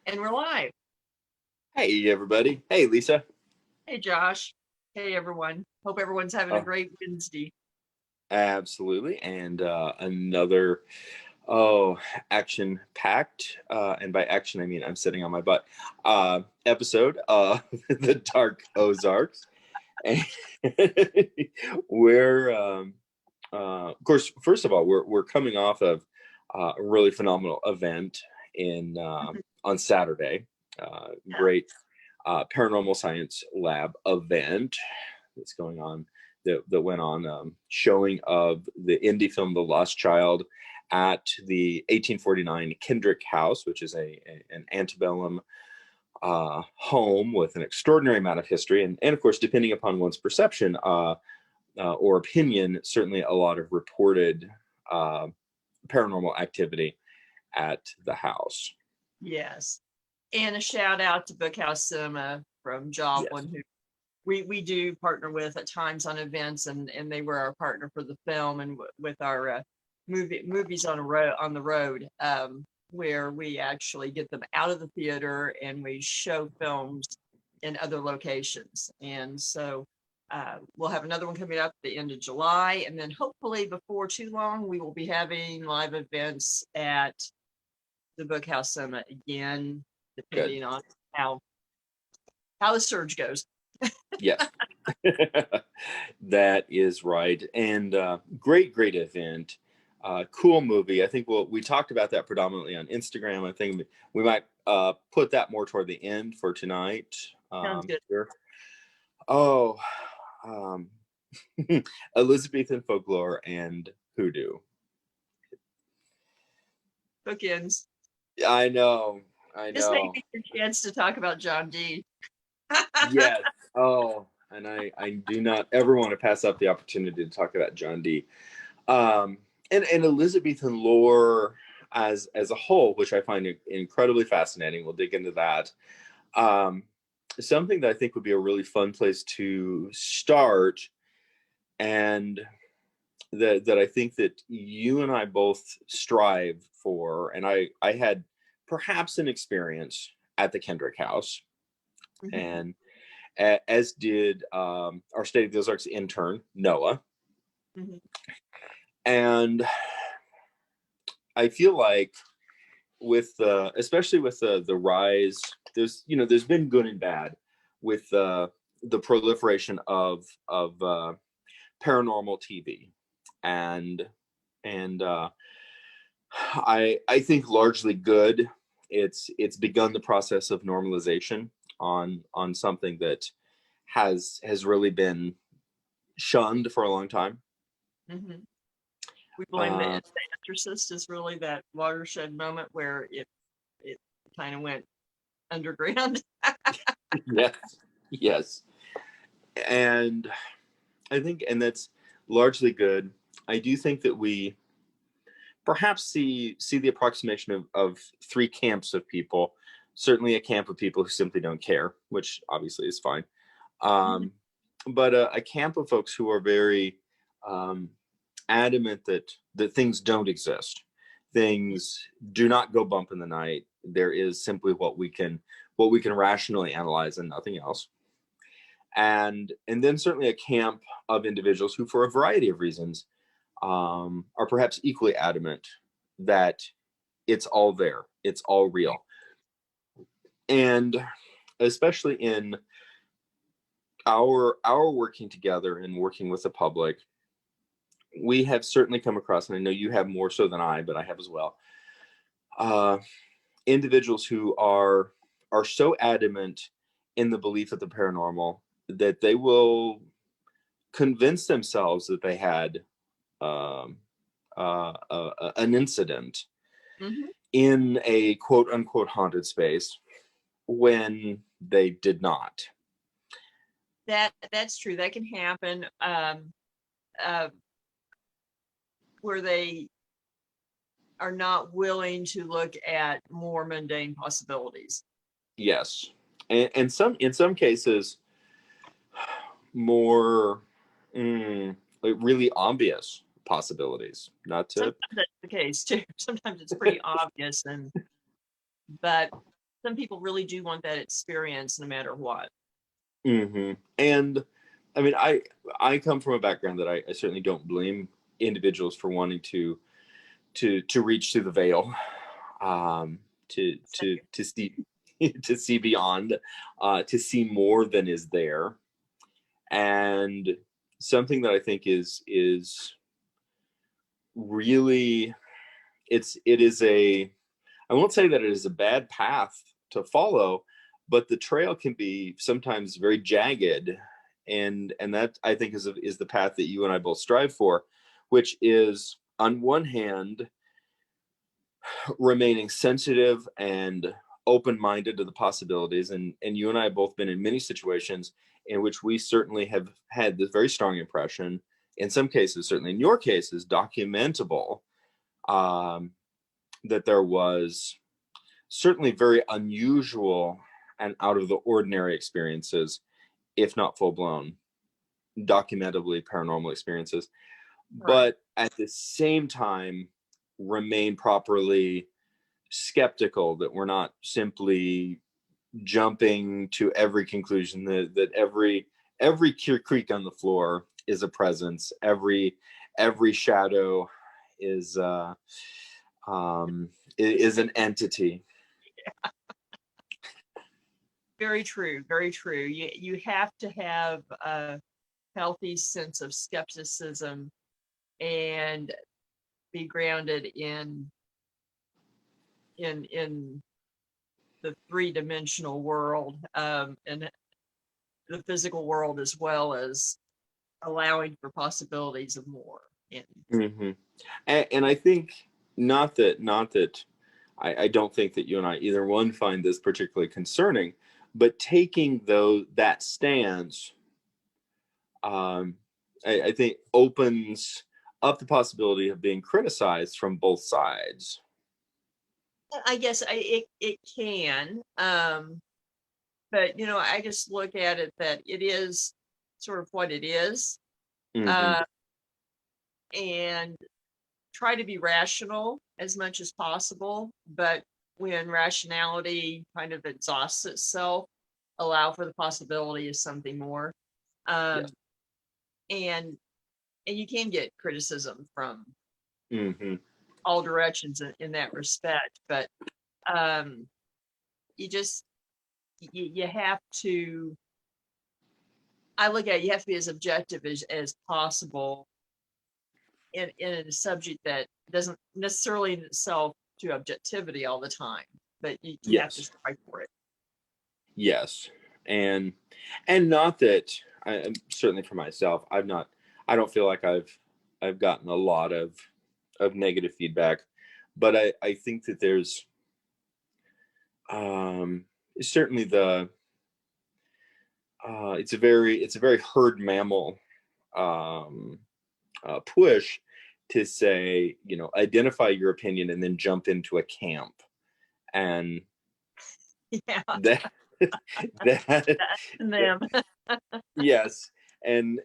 And we're live. Hey, everybody. Hey, Lisa. Hey, Josh. Hey, everyone. Hope everyone's having a Uh, great Wednesday. Absolutely. And another, action packed, and by action, I mean I'm sitting on my butt, episode of the Dark Ozarks. And we're, of course, first of all, we're coming off of a really phenomenal event in on Saturday. Yeah. Great paranormal science lab event that's going on that went on, showing of the indie film The Lost Child at the 1849 Kendrick House, which is an antebellum home with an extraordinary amount of history. And of course, depending upon one's perception or opinion, certainly a lot of reported uh, paranormal activity at the house. Yes. And a shout out to Bookhouse Cinema from Yes. Joplin, who we do partner with at times on events, and they were our partner for the film and with our movies on the road, where we actually get them out of the theater and we show films in other locations. And so we'll have another one coming up at the end of July, and then hopefully before too long we will be having live events at the Bookhouse Cinema again, Good. depending on how the surge goes. Yes. That is right. And great event. Cool movie. I think we talked about that predominantly on Instagram. I think we might put that more toward the end for tonight. Sounds good. Here. Oh, um, Elizabethan Folklore and Hoodoo. Bookends. I know. I This may know. be your chance to talk about John D. Yes. Oh, and I do not ever want to pass up the opportunity to talk about John D. Um, and Elizabethan lore as a whole, which I find incredibly fascinating. We'll dig into that. Um, Something that I think would be a really fun place to start, and that I think that you and I both strive for. And I had perhaps an experience at the Kendrick House, Mhm. and as did our State of the Ozarks intern Noah. Mhm. And I feel like with especially with the rise, there's been good and bad with the proliferation of paranormal TV, and and I think largely good. It's begun the process of normalization on something that has really been shunned for a long time. Mhm. We blame Uh, the Exorcist is really that watershed moment where it kind of went underground. yes, yes, and I think, and that's largely good. I do think that we perhaps see the approximation of three camps of people. Certainly, a camp of people who simply don't care, which obviously is fine. Mhm. Um, but a camp of folks who are very um, adamant that things don't exist. Things do not go bump in the night. There is simply what we can rationally analyze and nothing else. And then certainly a camp of individuals who, for a variety of reasons, are perhaps equally adamant that it's all there, it's all real. And especially in our working together and working with the public, we have certainly come across, and I know you have more so than I, but I have as well, uh, individuals who are so adamant in the belief of the paranormal that they will convince themselves that they had um, an incident Mhm. in a quote unquote haunted space when they did not. That's true. That can happen. Uh, where they are not willing to look at more mundane possibilities. Yes, and some in some cases more like really obvious possibilities. Not to Sometimes that's the case too. Sometimes it's pretty obvious, but some people really do want that experience no matter what. And I mean, I come from a background that I certainly don't blame individuals for wanting to reach through the veil, to see to see beyond, to see more than is there. And something that I think is really, it is a, I won't say that it is a bad path to follow, but the trail can be sometimes very jagged, and that I think is the path that you and I both strive for, which is on one hand remaining sensitive and open-minded to the possibilities, and you and I have both been in many situations in which we certainly have had this very strong impression, in some cases, certainly in your cases, documentable, um, that there was certainly very unusual and out of the ordinary experiences, if not full-blown documentably paranormal experiences, Right. but at the same time remain properly skeptical, that we're not simply jumping to every conclusion, that every creak on the floor is a presence, every shadow is is an entity. Very true, very true. You have to have a healthy sense of skepticism and be grounded in the three-dimensional world, and the physical world, as well as allowing for possibilities of more. And Mm-hmm. And I think, not that I don't think that you and I either one find this particularly concerning, but taking that stance, um, I think opens up the possibility of being criticized from both sides. I guess it can, but I just look at it that it is sort of what it is, Mm-hmm. uh, and try to be rational as much as possible. But when rationality kind of exhausts itself, allow for the possibility of something more. Um, Yes. and you can get criticism from Mm-hmm. all directions in that respect, but um, you just you have to. I look at it, you have to be as objective as possible in a subject that doesn't necessarily in itself to objectivity all the time, but you have to Yes. strive for it. Yes. And not that I'm certainly for myself, I don't feel like I've gotten a lot of negative feedback, but I think that there's um certainly the it's a very herd mammal um push to say, identify your opinion and then jump into a camp, and Yeah, that that and them. yes, and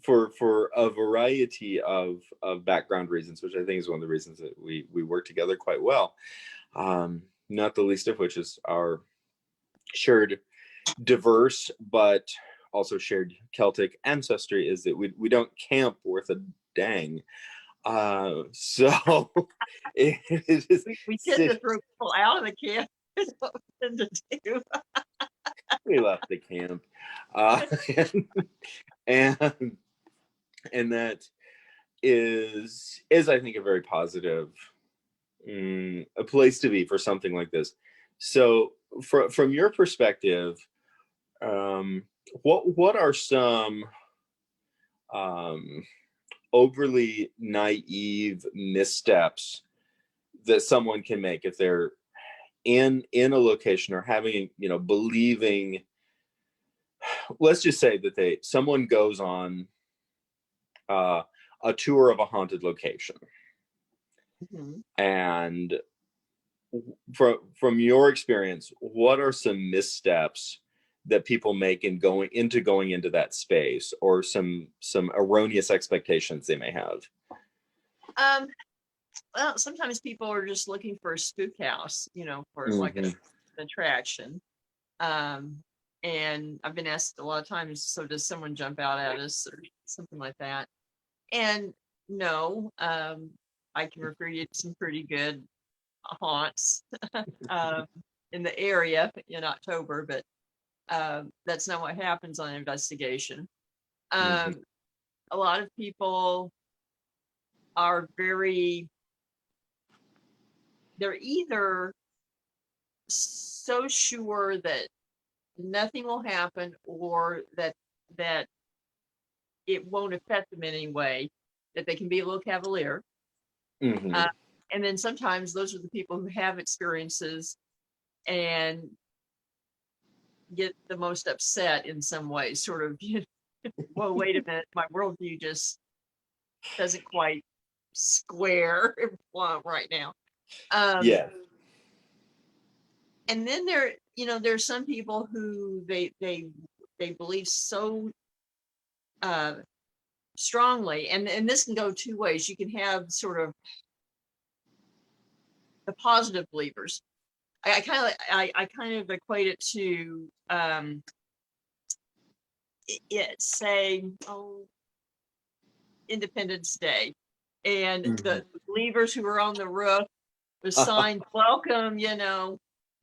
for a variety of background reasons, which I think is one of the reasons that we work together quite well, not the least of which is our shared diverse but also shared Celtic ancestry, is that we don't camp worth a dang. So it is We tend to throw people out of the camp. Is what we tend to do. we left the camp, uh, and and that is I think a very positive, a place to be for something like this. So from your perspective, um, what are some um, overly naive missteps that someone can make if they're in a location, or having, believing, let's just say that someone goes on uh, a tour of a haunted location, Mhm. and from your experience, what are some missteps that people make in going into that space, or some erroneous expectations they may have? Um, well, sometimes people are just looking for a spook house, for like a Hmm. attraction. And I've been asked a lot of times, so does someone jump out at us or something like that? And no, I can refer you to some pretty good haunts um, in the area in October, but that's not what happens on investigation. Mhm. A lot of people are they're either so sure that nothing will happen or that it won't affect them in any way, that they can be a little cavalier. Mhm. Uh, and then sometimes those are the people who have experiences and get the most upset in some way, sort of, well, wait a minute, my worldview just doesn't quite square right now. Um, Yeah. and then there's some people who they believe so uh, strongly, and this can go two ways. You can have sort of the positive believers. I kind of equate it to say, oh, Independence Day, and Mhm. the believers who are on the roof, the sign welcome,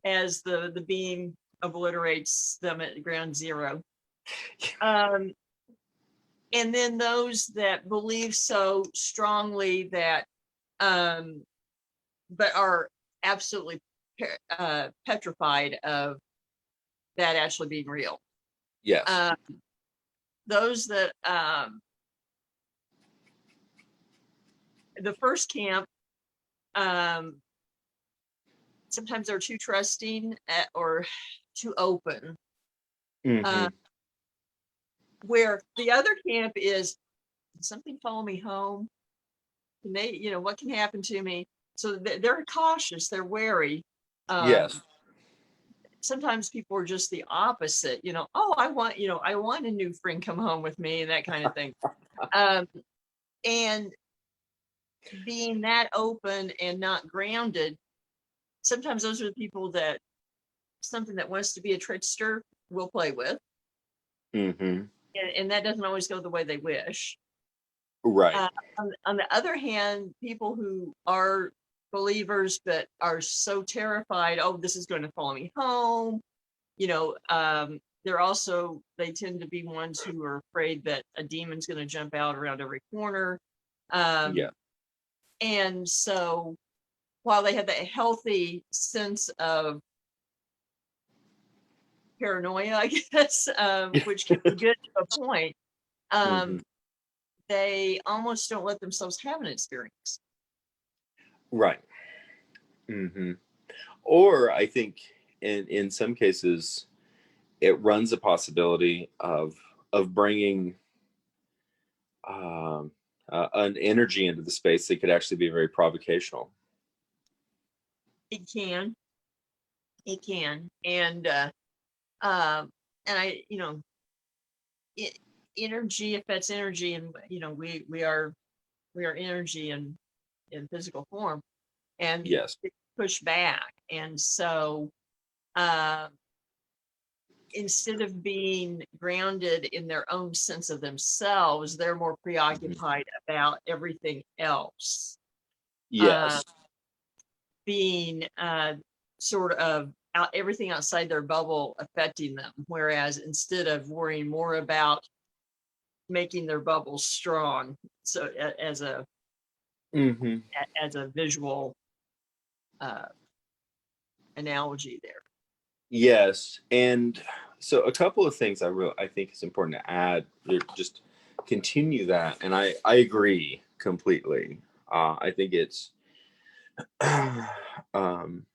as the beam obliterates them at ground zero. Um, and then those that believe so strongly that but are absolutely petrified of that actually being real. Yes. Uh, those that the first camp, um, sometimes they're too trusting or too open. Uh, Mhm. where the other camp is, can something follow me home? Can they, what can happen to me? So they're cautious, they're wary. Um, Yes. sometimes people are just the opposite, oh, I want a new friend come home with me and that kind of thing. Um, and being that open and not grounded, sometimes those are the people that something that wants to be a trickster will play with. Mhm. And that doesn't always go the way they wish. Right. Uh, on the other hand, people who are believers but are so terrified, oh, this is going to follow me home, they tend to be ones who are afraid that a demon's going to jump out around every corner. Yeah. Um, and so while they have that healthy sense of paranoia, I guess, which can be good to a point, Mhm. um, they almost don't let themselves have an experience. Right. Mhm. Or I think in some cases it runs a possibility of bringing um, an energy into the space that could actually be very provocational. It can, and um, and it, energy affects energy, and we are energy in physical form, and Yes. they push back, and so um, instead of being grounded in their own sense of themselves, they're more Mhm. preoccupied about everything else. Uh, Yes. being sort of everything outside their bubble affecting them. Whereas instead of worrying more about making their bubble strong, so Hmm. as a visual uh, analogy there. Yes. And so a couple of things I think is important to add, just continue that. And I agree completely. I think it's um,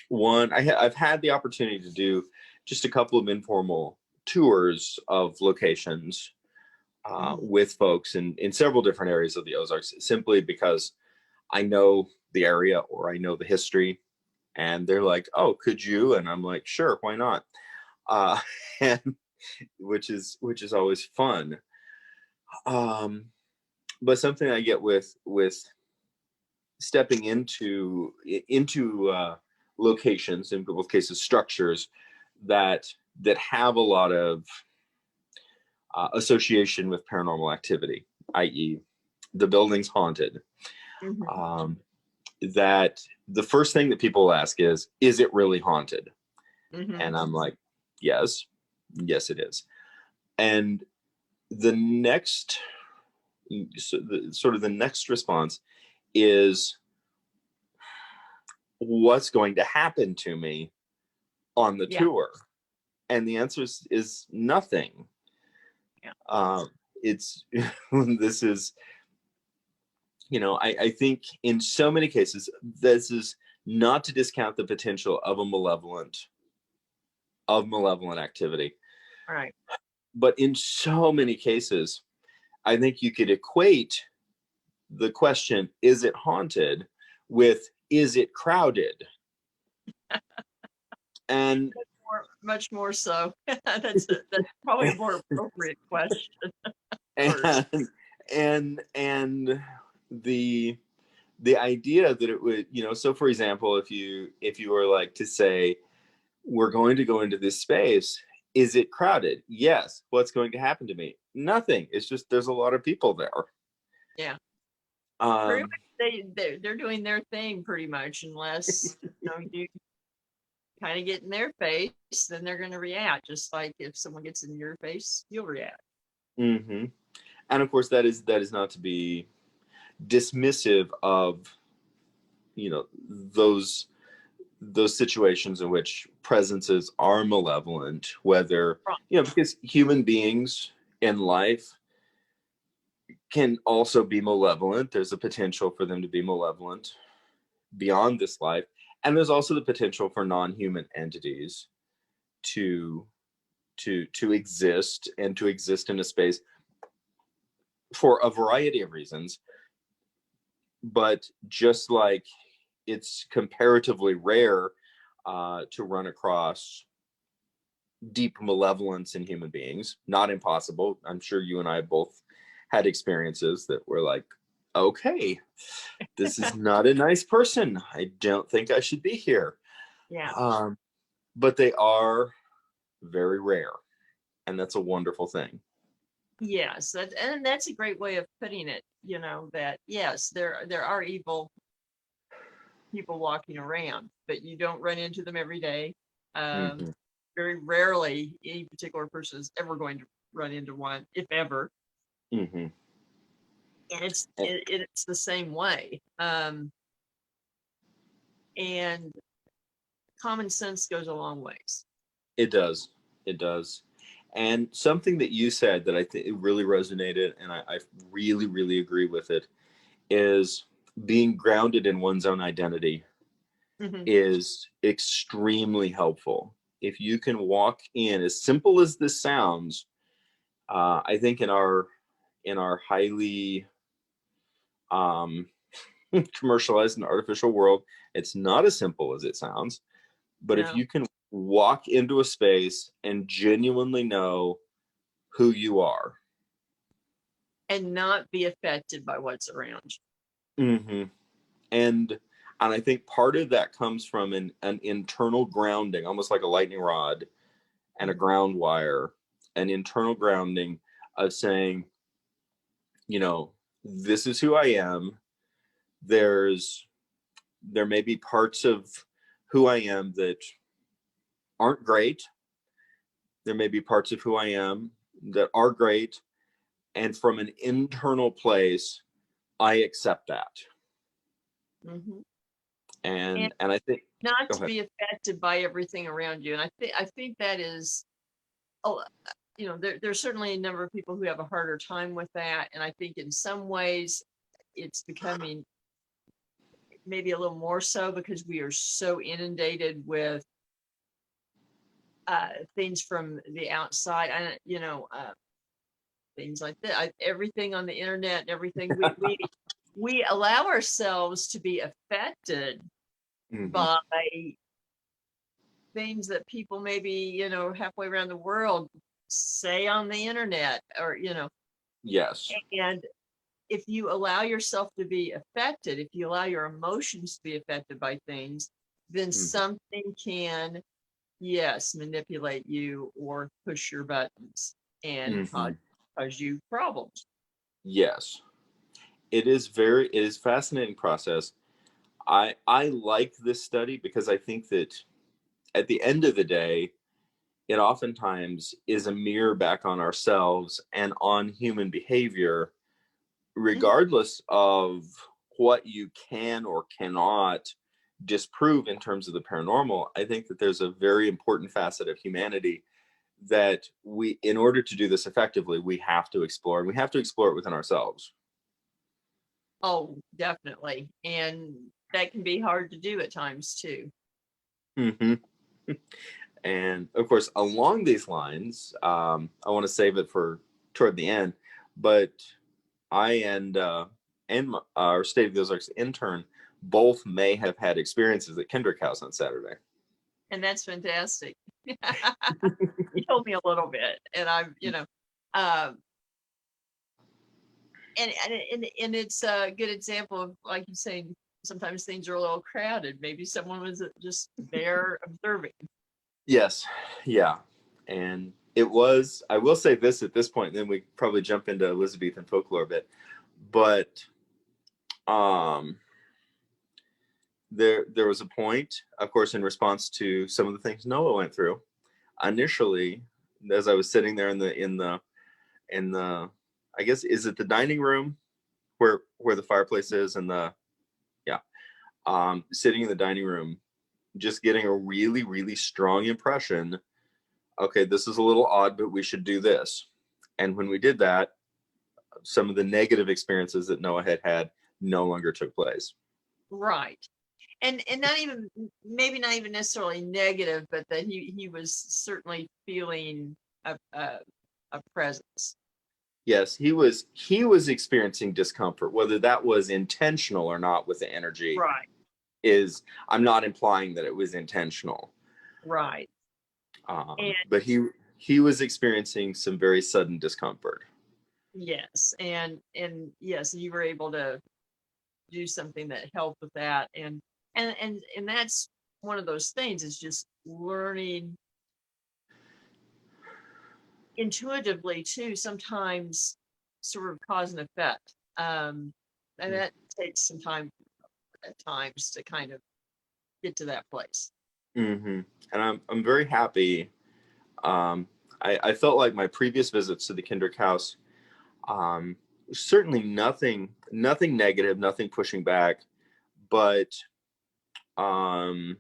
one, I've had the opportunity to do just a couple of informal tours of locations Mhm. with folks in several different areas of the Ozarks, simply because I know the area or I know the history. And they're like, "Oh, could you?" And I'm like, "Sure, why not?" Uh, and which is always fun. Um, but something I get with stepping into locations, in both cases structures, that have a lot of association with paranormal activity, i.e., the building's haunted. Mhm. That the first thing that people ask is it really haunted? And Mhm. I'm like, yes, it is. And the next, sort of the next response is, what's going to happen to me on the Yeah. tour? And the answer is nothing. Yeah. It's this is, I think in so many cases, this is not to discount the potential of malevolent activity, All right. but in so many cases, I think you could equate the question, is it haunted, with, is it crowded? And Much more so. That's probably a more appropriate question first. and the the idea that it would, so for example, if you were like to say, we're going to go into this space, is it crowded? Yes. What's going to happen to me? Nothing. It's just there's a lot of people there. Yeah. Pretty um much they're doing their thing pretty much, unless you kind of get in their face, then they're going to react. Just like if someone gets in your face, you'll react. hmm and of course, that is not to be dismissive of, those situations in which presences are malevolent, whether, Right. because human beings in life can also be malevolent. There's a potential for them to be malevolent beyond this life, and there's also the potential for non-human entities to exist, and to exist in a space for a variety of reasons. But just like it's comparatively rare to run across deep malevolence in human beings, not impossible. I'm sure you and I both had experiences that were like, okay, this is not a nice person. I don't think I should be here. Yeah. Um, but they are very rare, and that's a wonderful thing. Yes, and that's a great way of putting it. That yes, there are evil people walking around, but you don't run into them every day. Um, Mm-hmm. Very rarely any particular person is ever going to run into one, if ever. Mm-hmm. And it's the same way. And common sense goes a long ways. It does. It does. And something that you said that I think it really resonated, and I really, really agree with it, is being grounded in one's own identity Mhm. is extremely helpful. If you can walk in, as simple as this sounds, I think in our highly um, commercialized and artificial world, it's not as simple as it sounds. But if No, you can walk into a space and genuinely know who you are, and not be affected by what's around mm-hmm. and I think part of that comes from an internal grounding, almost like a lightning rod and a you. ground wire, an internal grounding of saying, this is who I am. There may be parts of who I am that aren't great. There may be parts of who I am that are great. And from an internal place, I accept that. Hmm. And And I think, not go to ahead. be affected by everything around you. And I think that is, oh, there's certainly a number of people who have a harder time with that. And I think in some ways it's becoming maybe a little more so because we are so inundated with things from the outside. Things like that. Everything on the internet and everything. We allow ourselves to be affected Mm-hmm. by things that people maybe halfway around the world say on the internet, or Yes. and if you allow yourself to be affected, if you allow your emotions to be affected by things, then Mhm. something can, yes, manipulate you or push your buttons and Mhm. cause you problems. Yes, it is fascinating process. I like this study because I think that at the end of the day, it oftentimes is a mirror back on ourselves and on human behavior, Mhm. regardless of what you can or cannot disprove in terms of the paranormal. I think that there's a very important facet of humanity that we, in order to do this effectively, we have to explore, and we have to explore it within ourselves. Oh, definitely. And that can be hard to do at times too. Hmm. And of course, along these lines, I want to save it for toward the end, but I and our State of the Ozarks intern both may have had experiences at Kendrick House on Saturday. And that's fantastic. You told me a little bit, and I'm, um, and it's a good example of, like you say, sometimes things are a little crowded. Maybe someone was just there observing. Yes, yeah, and it was. I will say this at this point, then we probably jump into Elizabethan folklore a bit, but um, there was a point, of course, in response to some of the things Noah went through. Initially, as I was sitting there in the I guess, is it the dining room where the fireplace is, and the yeah, sitting in the dining room, just getting a really really strong impression. Okay, this is a little odd, but we should do this. And when we did that, some of the negative experiences that Noah had had no longer took place. Right. And not even, maybe not even necessarily negative, but that he was certainly feeling a presence. Yes, he was experiencing discomfort, whether that was intentional or not with the energy. Right. Is I'm not implying that it was intentional, Right. And but he was experiencing some very sudden discomfort. yes, and yes, you were able to do something that helped with that, and that's one of those things, is just learning intuitively too, sometimes sort of cause and effect. And that takes some time at times to kind of get to that place. Mm-hmm. And I'm very happy. Um, I felt like my previous visits to the Kendrick House, um, certainly nothing negative, nothing pushing back, but um,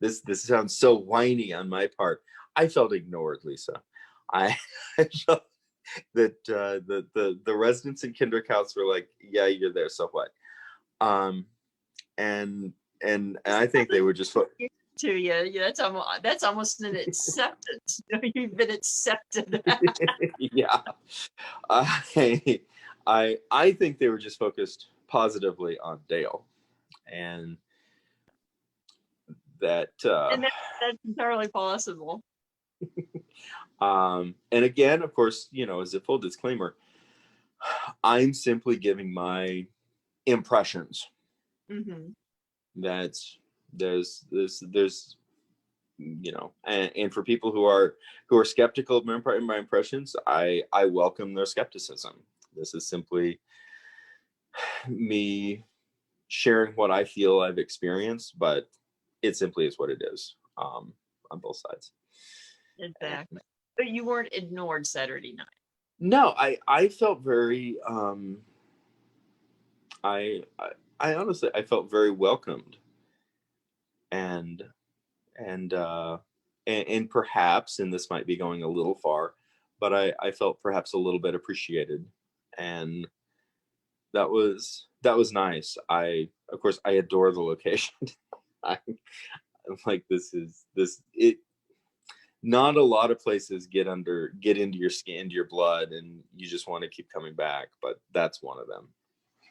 this sounds so whiny on my part. I felt ignored, Lisa. I, I felt that the residents in Kendrick House were like, "Yeah, you're there, so what?" Um, and and It's I think they were just to you, yeah, that's almost an acceptance. You've been accepted. yeah. I I think they were just focused positively on Dale, and that And that's entirely possible. and again, of course, as a full disclaimer, I'm simply giving my impressions. Hmm. That's there's and for people who are skeptical of my impressions, I welcome their skepticism. This is simply me sharing what I feel I've experienced, but it simply is what it is, on both sides. And Exactly. But you weren't ignored Saturday night. no, I felt very I, I I honestly I felt very welcomed, and and uh and perhaps, and this might be going a little far, but I felt perhaps a little bit appreciated, and that was nice. I Of course I adore the location. I'm like, this is this it not a lot of places get into your skin, into your blood, and you just want to keep coming back, but that's one of them.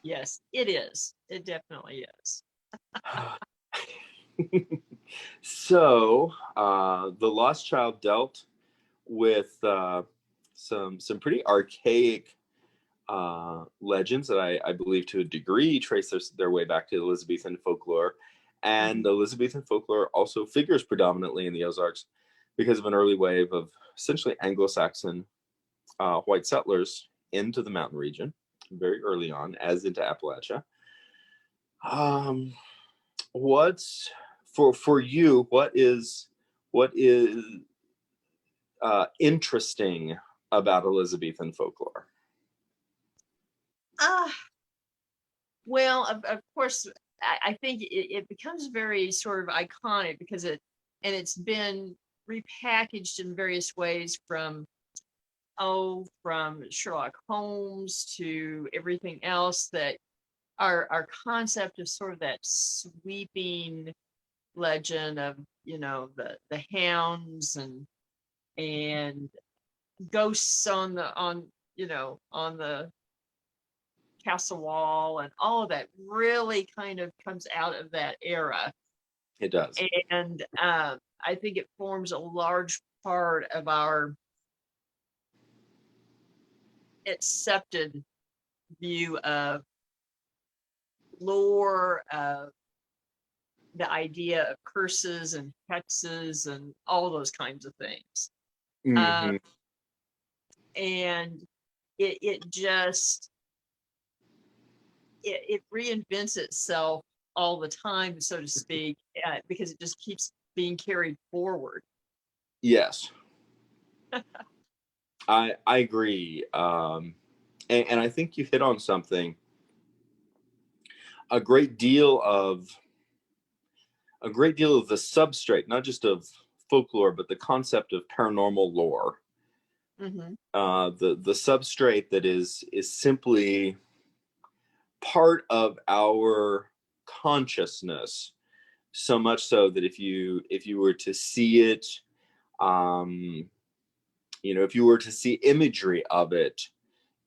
Yes, it is. It definitely is. So the lost child dealt with some pretty archaic legends that I believe to a degree trace their way back to Elizabethan folklore, And Elizabethan folklore also figures predominantly in the Ozarks because of an early wave of essentially Anglo-Saxon white settlers into the mountain region very early on, as into Appalachia. What's for you? What is interesting about Elizabethan folklore? Ah, well, of course, I think it becomes very sort of iconic because it's been repackaged in various ways from Sherlock Holmes to everything else, that our concept of sort of that sweeping legend of, the hounds and ghosts on the castle wall, and all of that really kind of comes out of that era. It does. And I think it forms a large part of our accepted view of lore, of the idea of curses and hexes and all those kinds of things. Mm-hmm. And it just it reinvents itself all the time, so to speak, because it just keeps being carried forward. Yes, I agree, and I think you hit on something. A great deal of the substrate, not just of folklore, but the concept of paranormal lore. Mm-hmm. The substrate that is simply part of our consciousness, so much so that if you were to see it, if you were to see imagery of it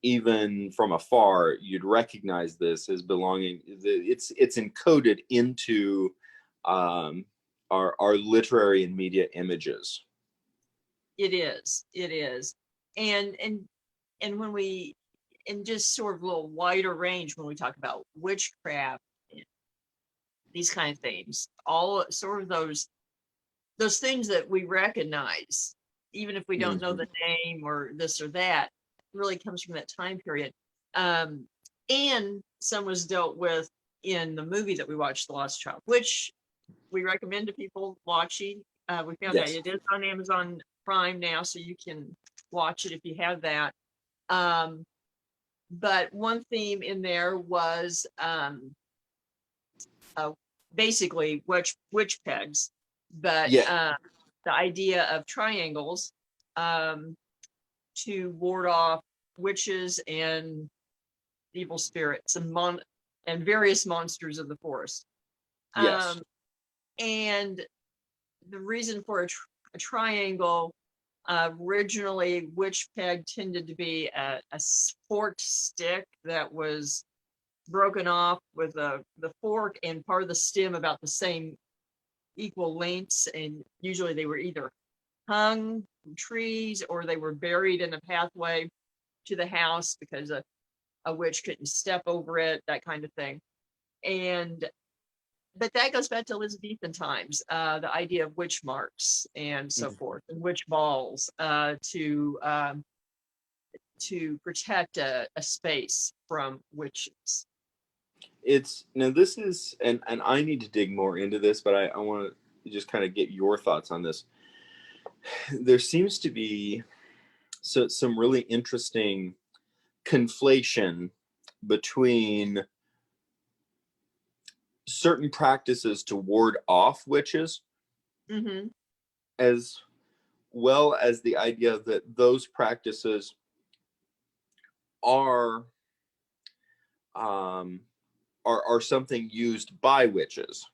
even from afar, you'd recognize this as belonging. It's encoded into our literary and media images. It is, and when we, in just sort of a little wider range, when we talk about witchcraft and these kind of things, all sort of those things that we recognize, even if we don't know the name or this or that, really comes from that time period. And some was dealt with in the movie that we watched, The Lost Child, which we recommend to people watching. We found out Yes. it is on Amazon Prime now, so you can watch it if you have that. But one theme in there was basically witch pegs, but Yeah. the idea of triangles to ward off witches and evil spirits and various monsters of the forest. Yes. And the reason for a triangle, originally witch peg tended to be a forked stick that was broken off with the fork and part of the stem about the same equal lengths, and usually they were either hung from trees or they were buried in a pathway to the house because a witch couldn't step over it, that kind of thing. But that goes back to Elizabethan times, the idea of witch marks and so forth, and witch balls to protect a space from witches. It's now this is and I need to dig more into this, but I want to just kind of get your thoughts on this. There seems to be some really interesting conflation between certain practices to ward off witches, Mm-hmm. as well as the idea that those practices are um, are something used by witches.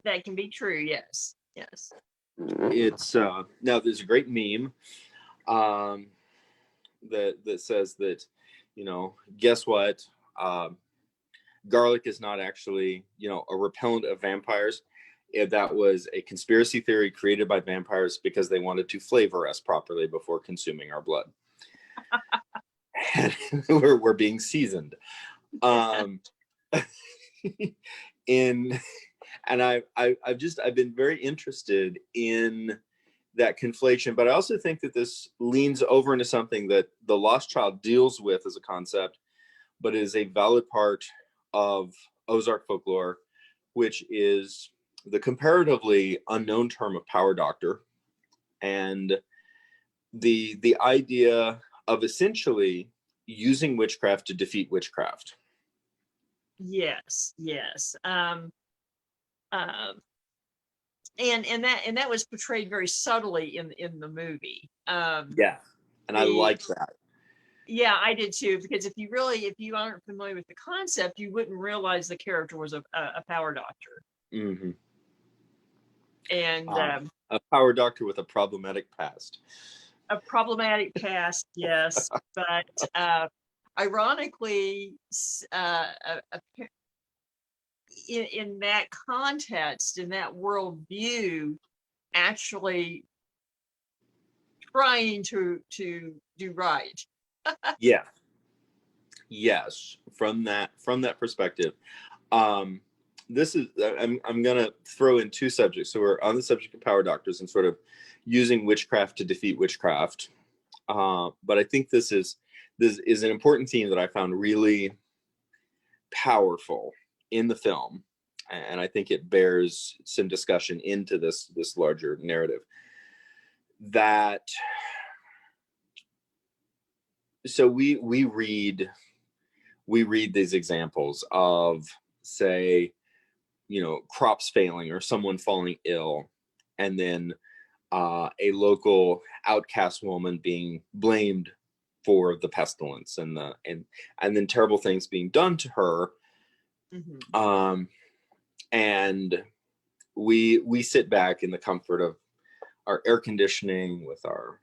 That can be true. Yes. Yes. It's now there's a great meme um, that says that, guess what? Garlic is not actually, a repellent of vampires. That was a conspiracy theory created by vampires because they wanted to flavor us properly before consuming our blood. we're being seasoned. in and I've been very interested in that conflation, but I also think that this leans over into something that the lost child deals with as a concept, but is a valid part of Ozark folklore, which is the comparatively unknown term of power doctor, and the idea of essentially using witchcraft to defeat witchcraft. Yes, yes. And that was portrayed very subtly in the movie. Yeah, and I like that. Yeah, I did too, because if you aren't familiar with the concept, you wouldn't realize the character was a power doctor. Mm-hmm. And A power doctor with a problematic past. a problematic past, yes, but ironically, in that context, in that worldview, actually trying to do right. Yeah. Yes, from that perspective. This is I'm gonna throw in two subjects. So we're on the subject of power doctors and sort of using witchcraft to defeat witchcraft. But I think this is an important theme that I found really powerful in the film, and I think it bears some discussion into this larger narrative. That so we read these examples of, say, crops failing or someone falling ill, and then a local outcast woman being blamed for the pestilence and then terrible things being done to her. Mm-hmm. And we sit back in the comfort of our air conditioning with our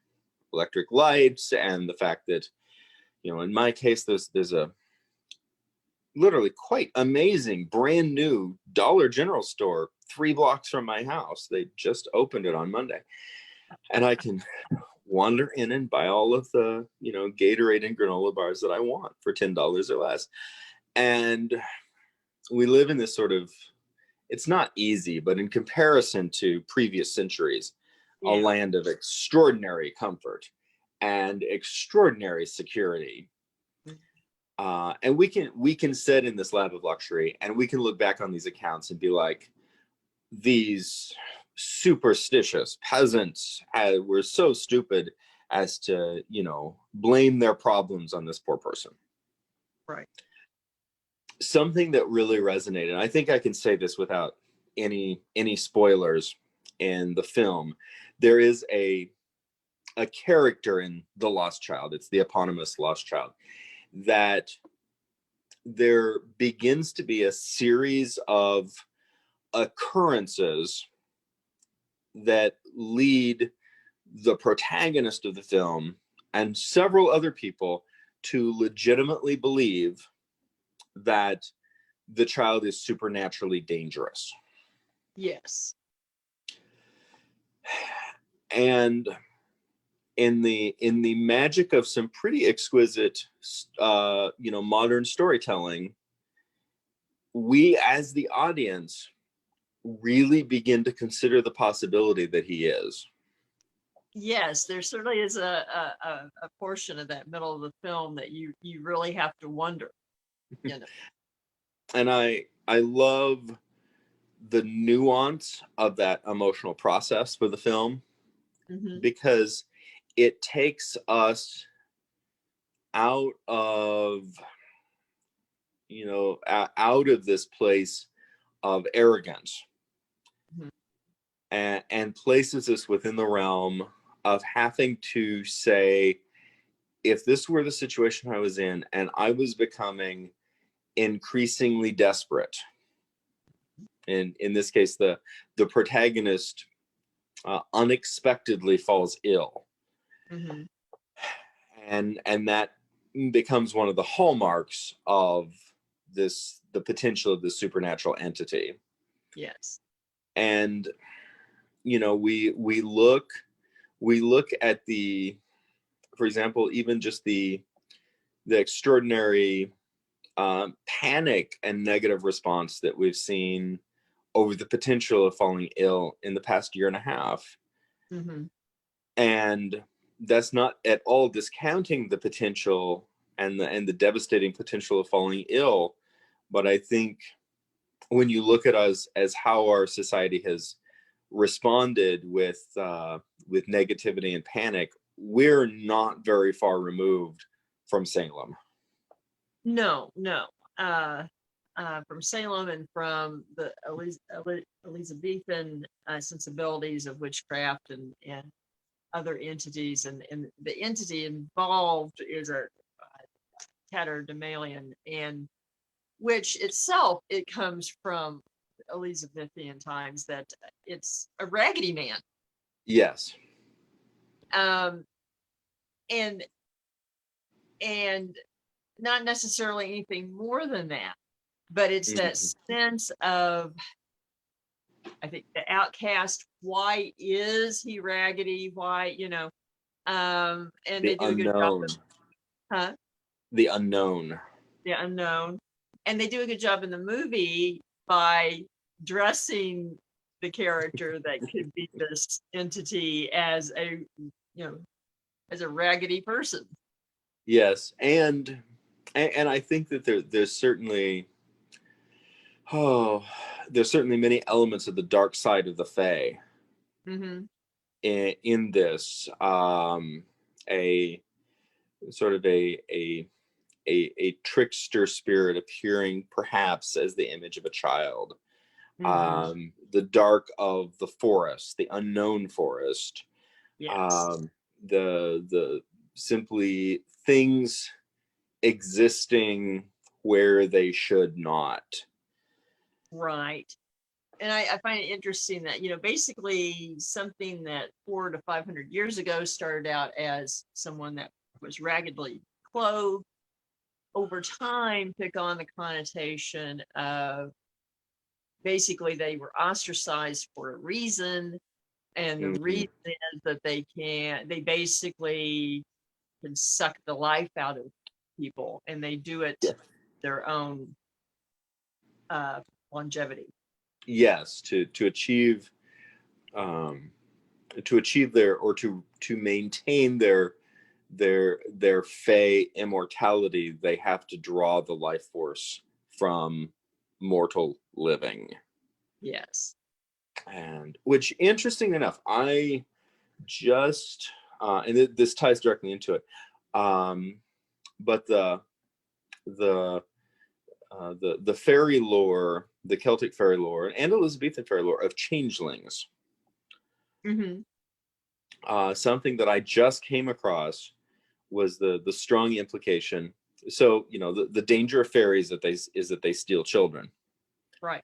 electric lights, and the fact that, in my case, there's a literally quite amazing brand new Dollar General store 3 blocks from my house. They just opened it on Monday, and I can wander in and buy all of the Gatorade and granola bars that I want for $10 or less. And we live in this sort of, it's not easy, but in comparison to previous centuries, a land of extraordinary comfort and extraordinary security. And we can sit in this lab of luxury, and we can look back on these accounts and be like, these superstitious peasants were so stupid as to blame their problems on this poor person. Right. Something that really resonated, I think I can say this without any spoilers in the film, there is a character in The Lost Child, it's the eponymous Lost Child, that there begins to be a series of occurrences that lead the protagonist of the film and several other people to legitimately believe that the child is supernaturally dangerous. Yes. And in the magic of some pretty exquisite modern storytelling, we as the audience really begin to consider the possibility that he is. Yes, there certainly is a portion of that middle of the film that you really have to wonder. And I love the nuance of that emotional process for the film, because it takes us out of this place of arrogance, and places us within the realm of having to say, if this were the situation I was in and I was becoming increasingly desperate, and in this case the protagonist unexpectedly falls ill, and that becomes one of the hallmarks of the potential of this supernatural entity. Yes. And we look at the, for example, even just the extraordinary panic and negative response that we've seen over the potential of falling ill in the past year and a half. Mm-hmm. And that's not at all discounting the potential and the devastating potential of falling ill. But I think when you look at us as how our society has responded with negativity and panic, we're not very far removed from Salem. No, no. From Salem and from the Elizabethan sensibilities of witchcraft and other entities, and the entity involved is a tatterdemalion, and which itself, it comes from Elizabethan times, that it's a raggedy man. Yes. Um, and not necessarily anything more than that, but it's that sense of, I think, the outcast. Why is he raggedy? Why, and The they do a good job unknown. of, huh? The unknown. The unknown. And they do a good job in the movie by dressing the character that could be this entity as as a raggedy person. Yes. And I think that there's certainly many elements of the dark side of the Fae Mm-hmm. in this. A sort of a trickster spirit appearing perhaps as the image of a child. Mm-hmm. The dark of the forest, the unknown forest. Yes. The simply things existing where they should not. Right. And I find it interesting that, basically something that 400 to 500 years ago started out as someone that was raggedly clothed, over time took on the connotation of basically they were ostracized for a reason. And the Mhm. reason is that they basically can suck the life out of people, and they do it Yeah. their own longevity. Yes, to achieve um, their, or to maintain their fey immortality, they have to draw the life force from mortal living. Yes. And which, interesting enough, I just this ties directly into it, but the fairy lore, the Celtic fairy lore and Elizabethan fairy lore of changelings, Mm-hmm. something that I just came across was the strong implication. So the danger of fairies is that they steal children. Right.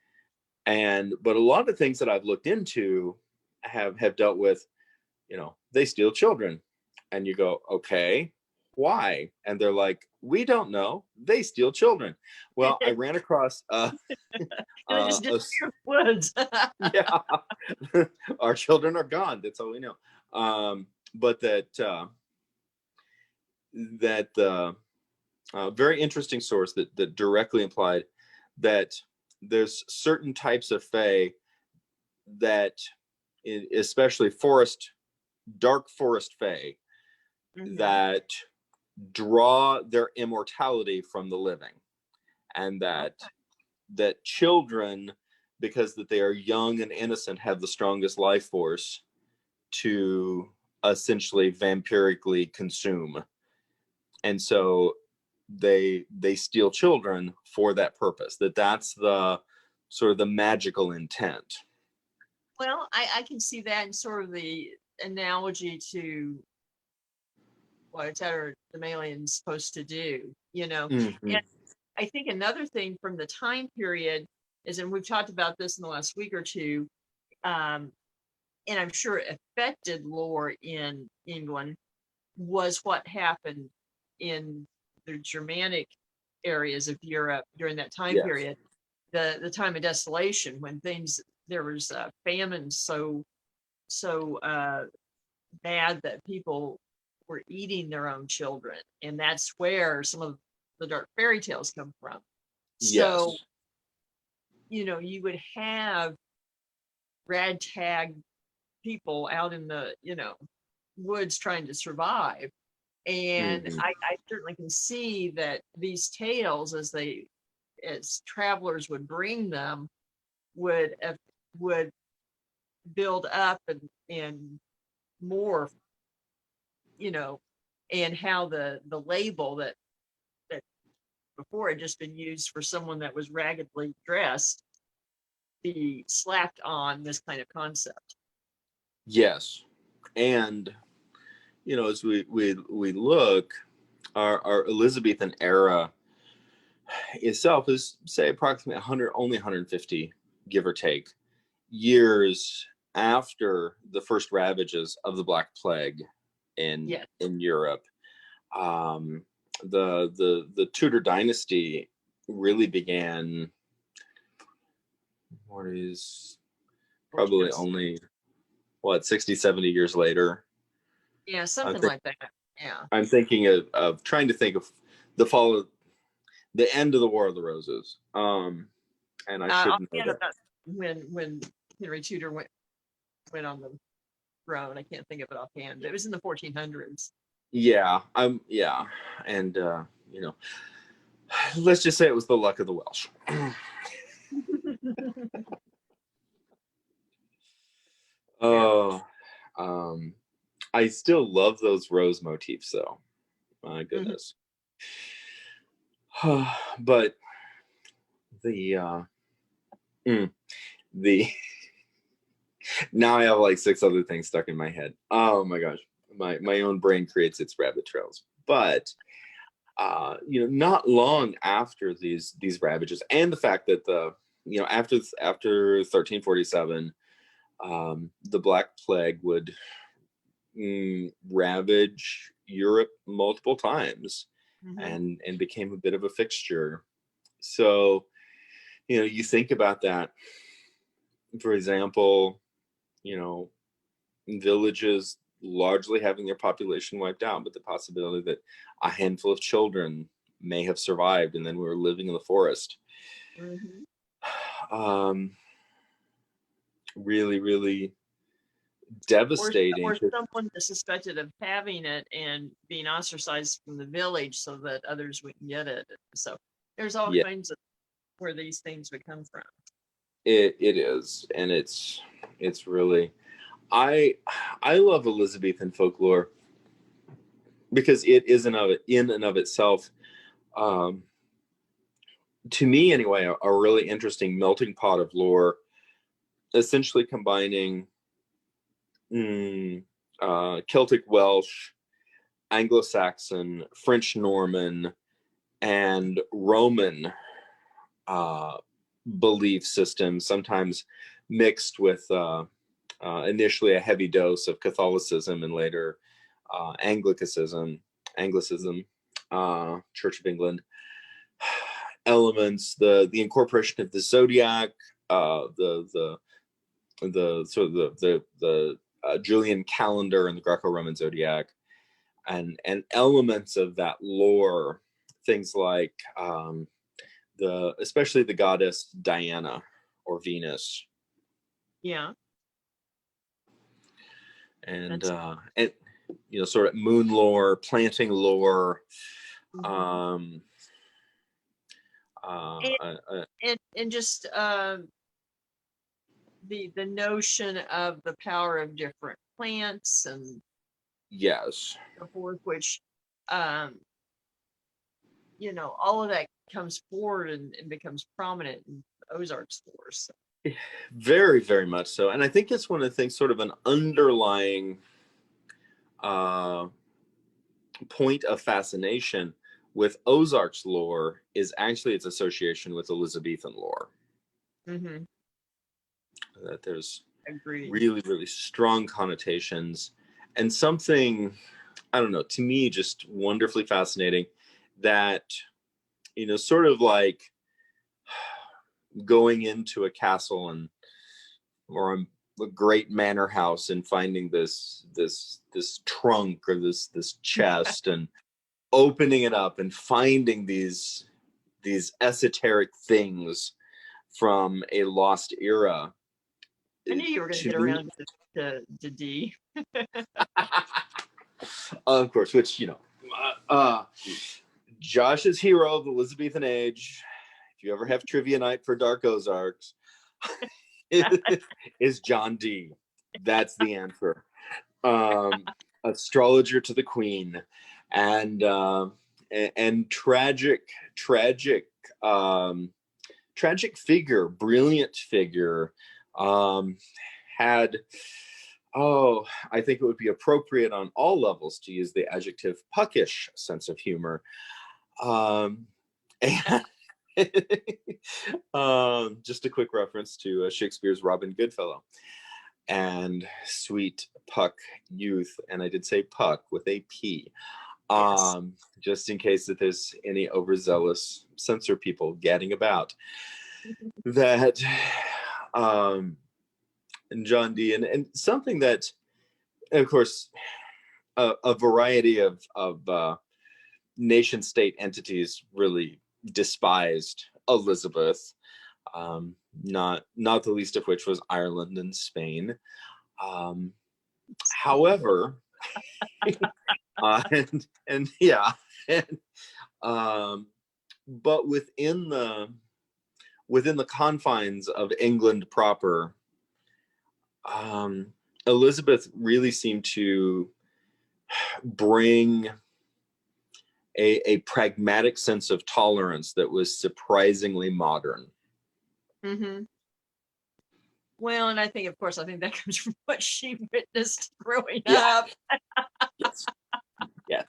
But a lot of things that I've looked into have dealt with, they steal children. And you go, okay, why? And they're like, we don't know, they steal children. Well, I ran across They just disappear in the woods. yeah. Our children are gone, that's all we know. But that very interesting source that directly implied that there's certain types of fae that, especially dark forest fae, Mm-hmm. that draw their immortality from the living, and that children, because that they are young and innocent, have the strongest life force to essentially vampirically consume. And so they steal children for that purpose, that's the sort of the magical intent. Well, I can see that in sort of the analogy to what a tatterdemalion is supposed to do, Mm-hmm. And I think another thing from the time period is, and we've talked about this in the last week or two, and I'm sure it affected lore in England, was what happened in the Germanic areas of Europe during that time Yes. period, the time of desolation, when there was famine so bad that people were eating their own children, and that's where some of the dark fairy tales come from. Yes. So, you would have ragtag people out in the, woods trying to survive. And Mhm. I certainly can see that these tales, as travelers would bring them, would build up and morph, you know, and how the label that before had just been used for someone that was raggedly dressed be slapped on this kind of concept. Yes. And as we look, our Elizabethan era itself is, say, approximately 100, only 150, give or take, years after the first ravages of the Black Plague in Yes. Europe. Um, the Tudor dynasty really began. What is probably 1406. only 60, 70 years later. Yeah, I'm, something think, like that. Yeah. I'm thinking of trying to think of the end of the War of the Roses. And I should know Offhand, that. about when Henry Tudor went on the throne. I can't think of it offhand. It was in the 1400s. Yeah, and let's just say it was the luck of the Welsh. Oh, I still love those rose motifs, though. My goodness. But the the now I have like 6 other things stuck in my head. Oh my gosh, my own brain creates its rabbit trails. But not long after these ravages, and the fact that after 1347, the Black Plague would ravage Europe multiple times, and became a bit of a fixture. So you think about that. For example, villages largely having their population wiped out, but the possibility that a handful of children may have survived and then we were living in the forest. Really, really devastating. Or someone that's suspected of having it and being ostracized from the village so that others wouldn't get it. So there's all Yeah, kinds of where these things would come from. it is, and it's really, I love Elizabethan folklore because it is in and of itself, to me anyway, a really interesting melting pot of lore, essentially combining Celtic Welsh, Anglo-Saxon, French Norman, and Roman belief systems, sometimes mixed with initially a heavy dose of Catholicism and later Anglicanism, Church of England elements, the incorporation of the zodiac, the sort of the Julian calendar and the Greco-Roman zodiac, and elements of that lore, things like especially the goddess Diana or Venus. Yeah. And sort of moon lore, planting lore, and just the notion of the power of different plants and yes, so forth, which all of that comes forward and becomes prominent in Ozarks lore. So. very, very much so. And I think it's one of the things, sort of an underlying point of fascination with Ozarks lore is actually its association with Elizabethan lore. That there's Agreed. really, really strong connotations, and something, I don't know, to me just wonderfully fascinating, that sort of like going into a castle or a great manor house and finding this trunk or this chest, and opening it up and finding these esoteric things from a lost era. I knew you were going to To get me, around to D. of course, which, Josh's hero of the Elizabethan age, if you ever have trivia night for Dark Ozarks, is John Dee. That's the answer. Astrologer to the Queen, and tragic figure, brilliant figure. Had, I think it would be appropriate on all levels to use the adjective puckish sense of humor. And just a quick reference to Shakespeare's Robin Goodfellow and sweet Puck youth. And I did say Puck with a P. Yes. Just in case that there's any overzealous censor people gadding about. That and John Dee, and something that, of course, a variety of nation state entities really despised Elizabeth, not the least of which was Ireland and Spain. However, and yeah, but within the confines of England proper, Elizabeth really seemed to bring a pragmatic sense of tolerance that was surprisingly modern. Mm-hmm. Well, and I think that comes from what she witnessed growing up. Yes. Yes.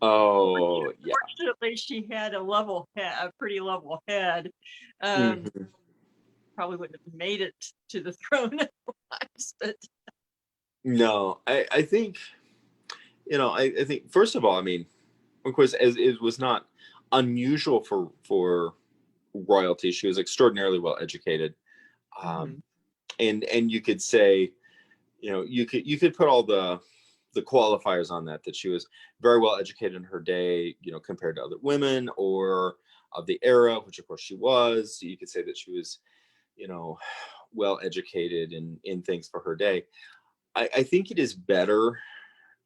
Oh, yeah. Fortunately, she had a pretty level head. Mm-hmm. Probably wouldn't have made it to the throne otherwise, but No, I think, I think, first of all, I mean, of course, as it was not unusual for royalty, she was extraordinarily well educated. And you could say, you could put all the qualifiers on that she was very well educated in her day, compared to other women or of the era, which of course she was. You could say that she was, well educated in things for her day. I think it is better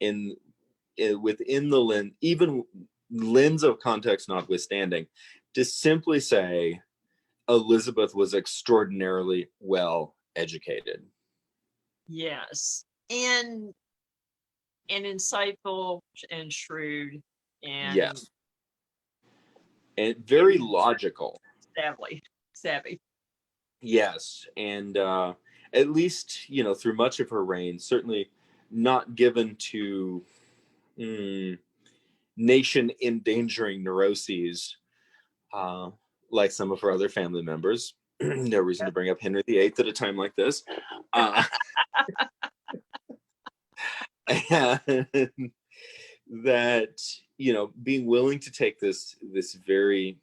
within the even lens of context notwithstanding, to simply say Elizabeth was extraordinarily well educated. yes, and insightful and shrewd and Yes, and very logical. Savvy. Yes, and at least through much of her reign, certainly not given to nation endangering neuroses, like some of her other family members. No reason to bring up Henry VIII at a time like this. And that, being willing to take this very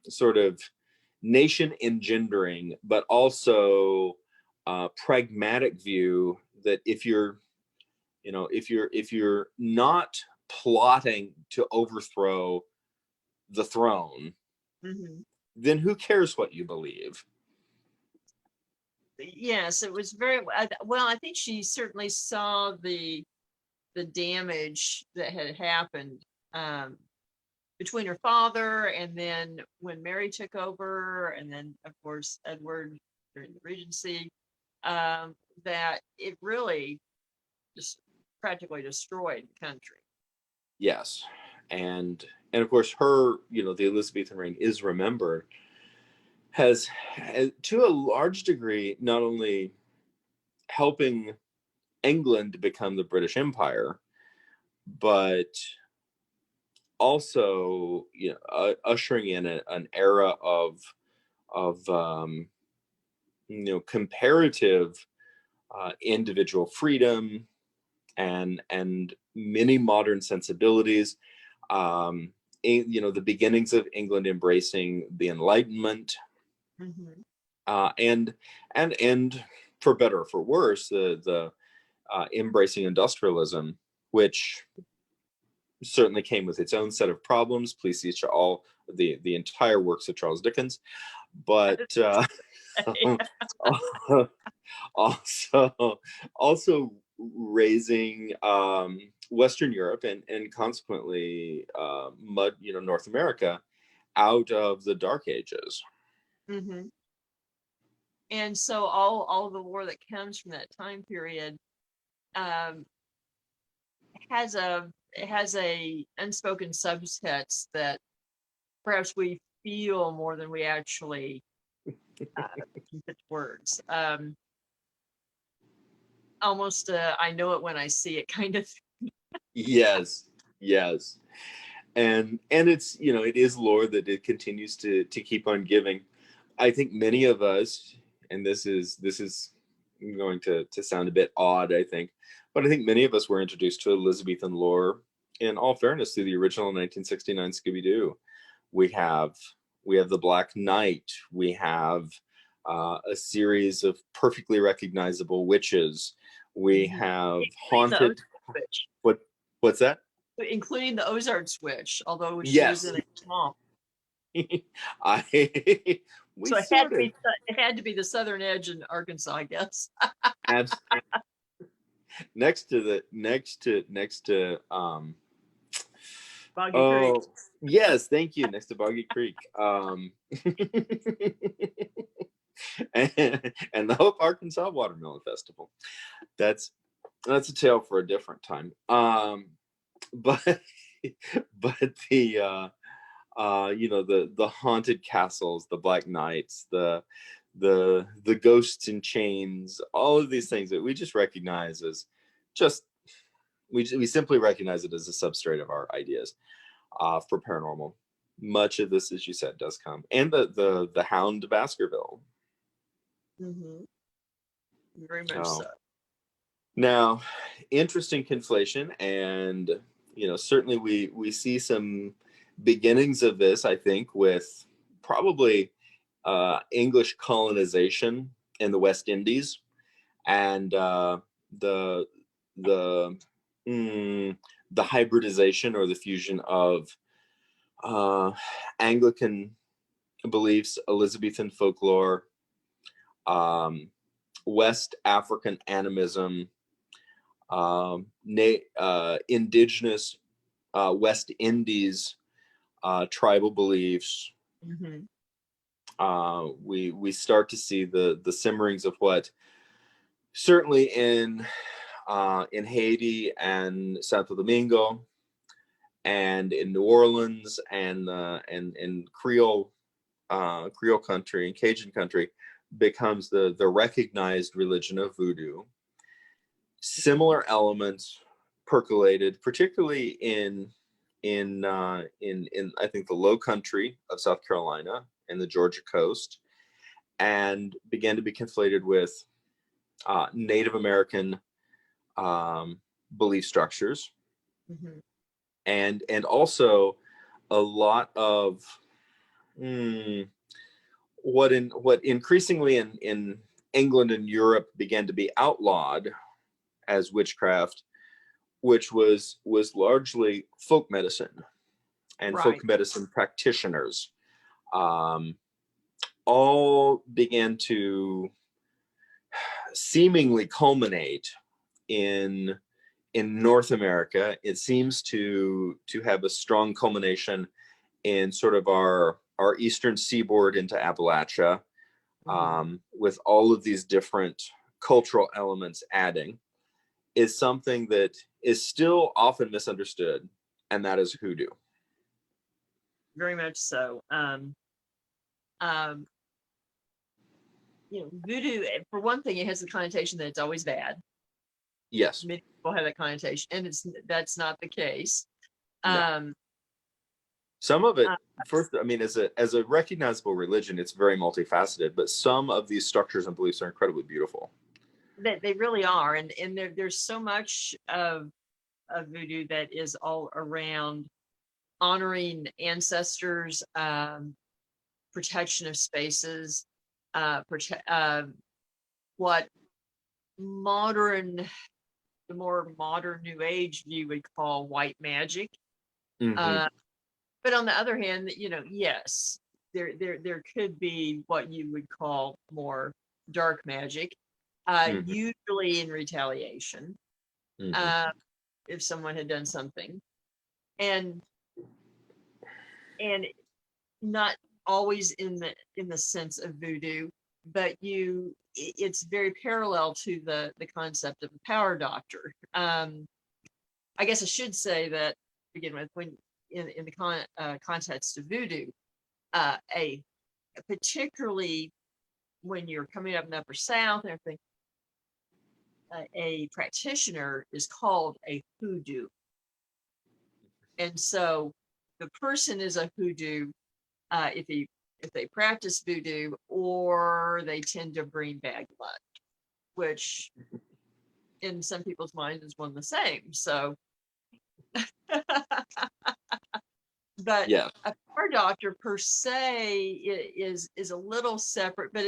sort of nation engendering, but also pragmatic view that if you're not plotting to overthrow the throne, Mm-hmm. then who cares what you believe? Yes, it was very well. I think she certainly saw the damage that had happened between her father and then when Mary took over, and then of course Edward during the Regency. That it really just practically destroyed the country. Yes, and of course her, the Elizabethan reign is remembered has to a large degree not only helping England become the British Empire, but also ushering in an era of comparative individual freedom and many modern sensibilities. The beginnings of England embracing the Enlightenment, Mm-hmm. and for better or for worse, the embracing industrialism, which certainly came with its own set of problems. Please see all the entire works of Charles Dickens, but also raising Western Europe and consequently North America out of the Dark Ages. Mm-hmm. And so all the lore that comes from that time period has a unspoken subtext that perhaps we feel more than we actually put words. Almost I know it when I see it kind of. Yes, and it's it is lore that it continues to keep on giving. I think many of us, and this is going to sound a bit odd, I think, but I think many of us were introduced to Elizabethan lore, in all fairness, through the original 1969 Scooby-Doo. We have the Black Knight. We have a series of perfectly recognizable witches. We have haunted. What's that? Including the Ozarks witch, although she Yes. was in a swamp. It had to be the southern edge in Arkansas, I guess. Absolutely. next to Boggy Creek. Yes, thank you. Next to Boggy Creek. and the Hope Arkansas Watermelon Festival. That's a tale for a different time. But the the haunted castles, the Black Knights, the ghosts in chains, all of these things that we just recognize as we simply recognize it as a substrate of our ideas for paranormal. Much of this, as you said, does come, and the Hound Baskerville. Mm-hmm. Very much so. Now, interesting conflation, and certainly we see some beginnings of this, I think, with probably English colonization in the West Indies, and the hybridization or the fusion of Anglican beliefs, Elizabethan folklore, West African animism, indigenous West Indies tribal beliefs. Mm-hmm. We start to see the simmerings of what certainly in Haiti and Santo Domingo and in New Orleans and in Creole country and Cajun country becomes the recognized religion of voodoo. Similar elements percolated, particularly in I think the Low Country of South Carolina and the Georgia coast, and began to be conflated with Native American belief structures, Mm-hmm. and also a lot of what increasingly in England and Europe began to be outlawed as witchcraft, which was largely folk medicine and folk medicine practitioners, all began to seemingly culminate in North America. It seems to have a strong culmination in sort of our eastern seaboard into Appalachia, with all of these different cultural elements adding, is something that is still often misunderstood, and that is hoodoo. Very much so. Voodoo, for one thing, it has the connotation that it's always bad. Yes. Many people have that connotation, and that's not the case. No. Some of it, first, I mean, as a recognizable religion, it's very multifaceted, but some of these structures and beliefs are incredibly beautiful. They really are, and there's so much of voodoo that is all around honoring ancestors, protection of spaces, what modern, the more modern New Age view would call white magic. Mm-hmm. But on the other hand, yes, there could be what you would call more dark magic, Mm-hmm. usually in retaliation, Mm-hmm. uh, if someone had done something, and and not always in the sense of voodoo, but it's very parallel to the concept of a power doctor. I guess I should say that to begin with, when in the context of voodoo, a particularly when you're coming up in the Upper South and everything, a practitioner is called a hoodoo, and so the person is a hoodoo if they practice voodoo, or they tend to bring bad luck, which in some people's minds is one and the same. So, but Yeah. a power doctor per se is a little separate, but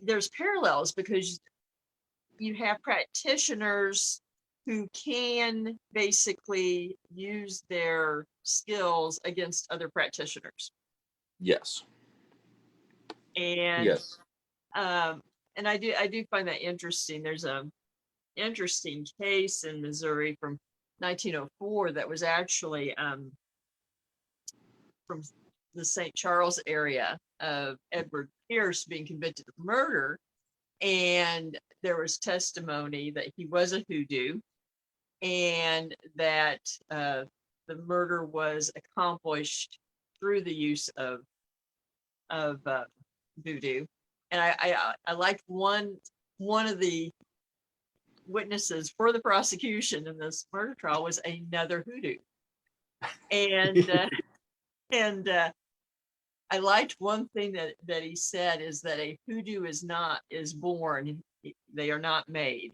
there's parallels because you have practitioners who can basically use their skills against other practitioners, Yes. and Yes. um, and I do find that interesting. There's a interesting case in Missouri from 1904 that was actually from the St. Charles area of Edward Pierce being convicted of murder. And there was testimony that he was a hoodoo and that the murder was accomplished through the use of voodoo. And I liked one of the witnesses for the prosecution in this murder trial was another hoodoo, and and I liked one thing that he said is that a hoodoo is born, they are not made.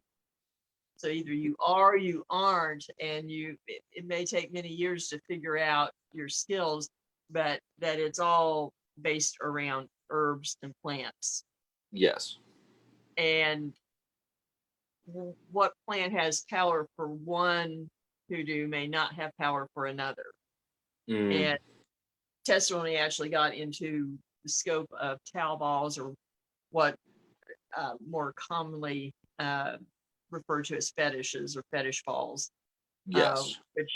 So either you are or you aren't, and it may take many years to figure out your skills, but that it's all based around herbs and plants. Yes. And what plant has power for one hoodoo may not have power for another. Mm. And testimony actually got into the scope of towel balls, or what more commonly referred to as fetishes or fetish balls, Yes. which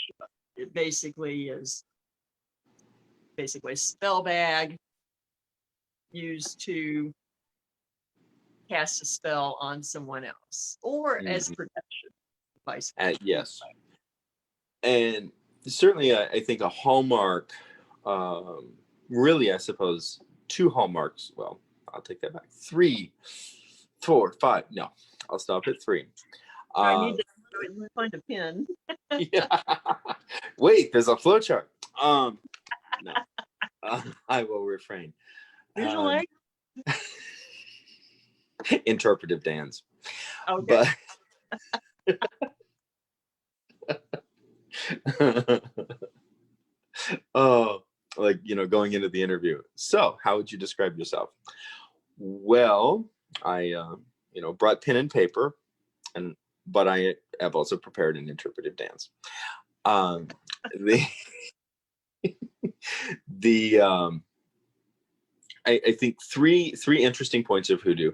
it basically is basically a spell bag used to cast a spell on someone else or as Mm-hmm. protection, vice Yes. And certainly, I think a hallmark, really, I suppose, two hallmarks. Well, I'll take that back. 3, 4, 5. No, I'll stop at 3. I need Uh, to find a pin. yeah. Wait, there's a flowchart. No, I will refrain. Visual aid? Interpretive dance, Okay. but oh, like, going into the interview. So, how would you describe yourself? Well, I, brought pen and paper, but I have also prepared an interpretive dance. Um, the the I think three interesting points of hoodoo.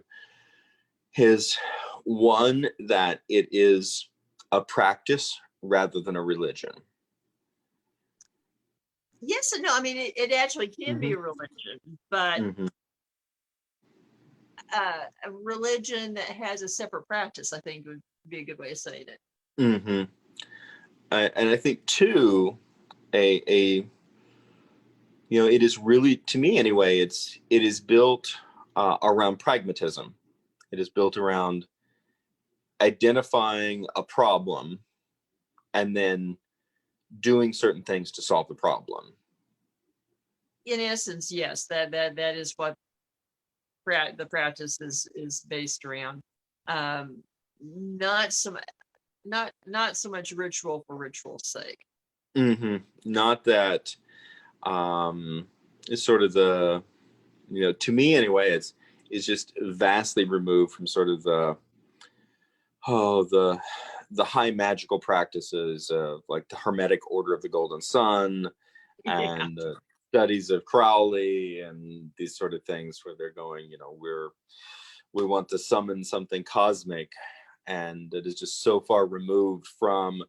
His one, that it is a practice rather than a religion. Yes and no. I mean, it actually can be a religion, but Mm-hmm. a religion that has a separate practice, I think, would be a good way of saying it. Mm-hmm. And I think too, a it is really, to me anyway, it is built around pragmatism. It is built around identifying a problem and then doing certain things to solve the problem. In essence, yes, that is what the practice is based around. Not so not so much ritual for ritual's sake. Mm-hmm. Not that it's sort of the, to me anyway, it's just vastly removed from sort of the the high magical practices of like the Hermetic Order of the Golden Sun Yeah. and the studies of Crowley and these sort of things where they're going, we want to summon something cosmic, and it is just so far removed from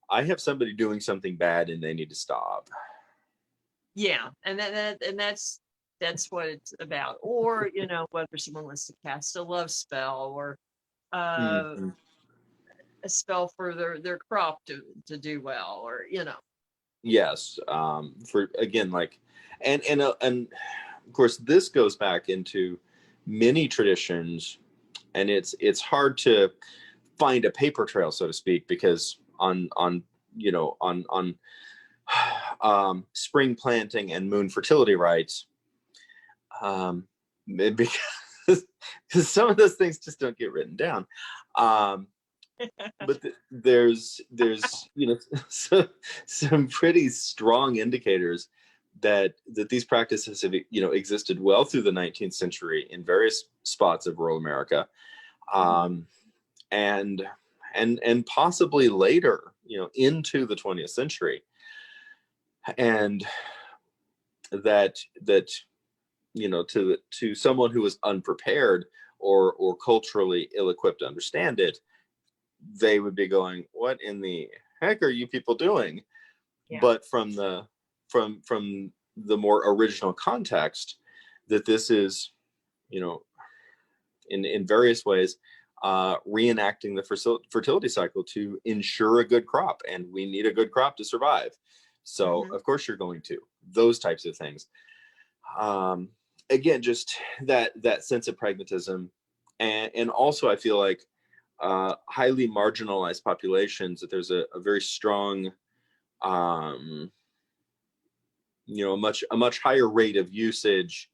I have somebody doing something bad and they need to stop. Yeah, and that's what it's about. Or, whether someone wants to cast a love spell, or uh Mhm. a spell for their crop to do well, or Yes, for again, like, and of course this goes back into many traditions, and it's hard to find a paper trail, so to speak, because on on spring planting and moon fertility rites, um, because because some of those things just don't get written down. Um, but there's some pretty strong indicators that these practices have existed well through the 19th century in various spots of rural America, um, and and possibly later, into the 20th century, and that to someone who is unprepared or culturally ill-equipped to understand it, they would be going, what in the heck are you people doing? Yeah, But from the more original context, that this is, you know in various ways, reenacting the fertility cycle to ensure a good crop, and we need a good crop to survive. So hmm of course you're going to those types of things. um, Again, just that sense of pragmatism, and also I feel like highly marginalized populations, that there's a very strong, um, a much higher rate of usage.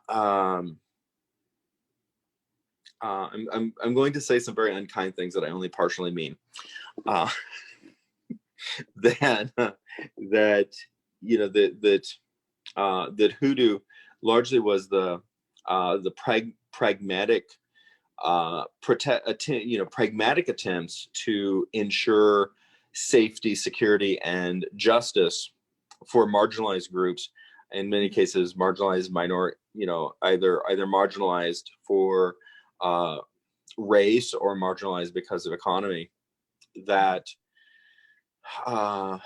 um, I'm going to say some very unkind things that I only partially mean. uh, that that that hoodoo largely was the pragmatic, pragmatic attempts to ensure safety, security, and justice for marginalized groups. In many cases, marginalized either marginalized for uh, race, or marginalized because of economy, that uh,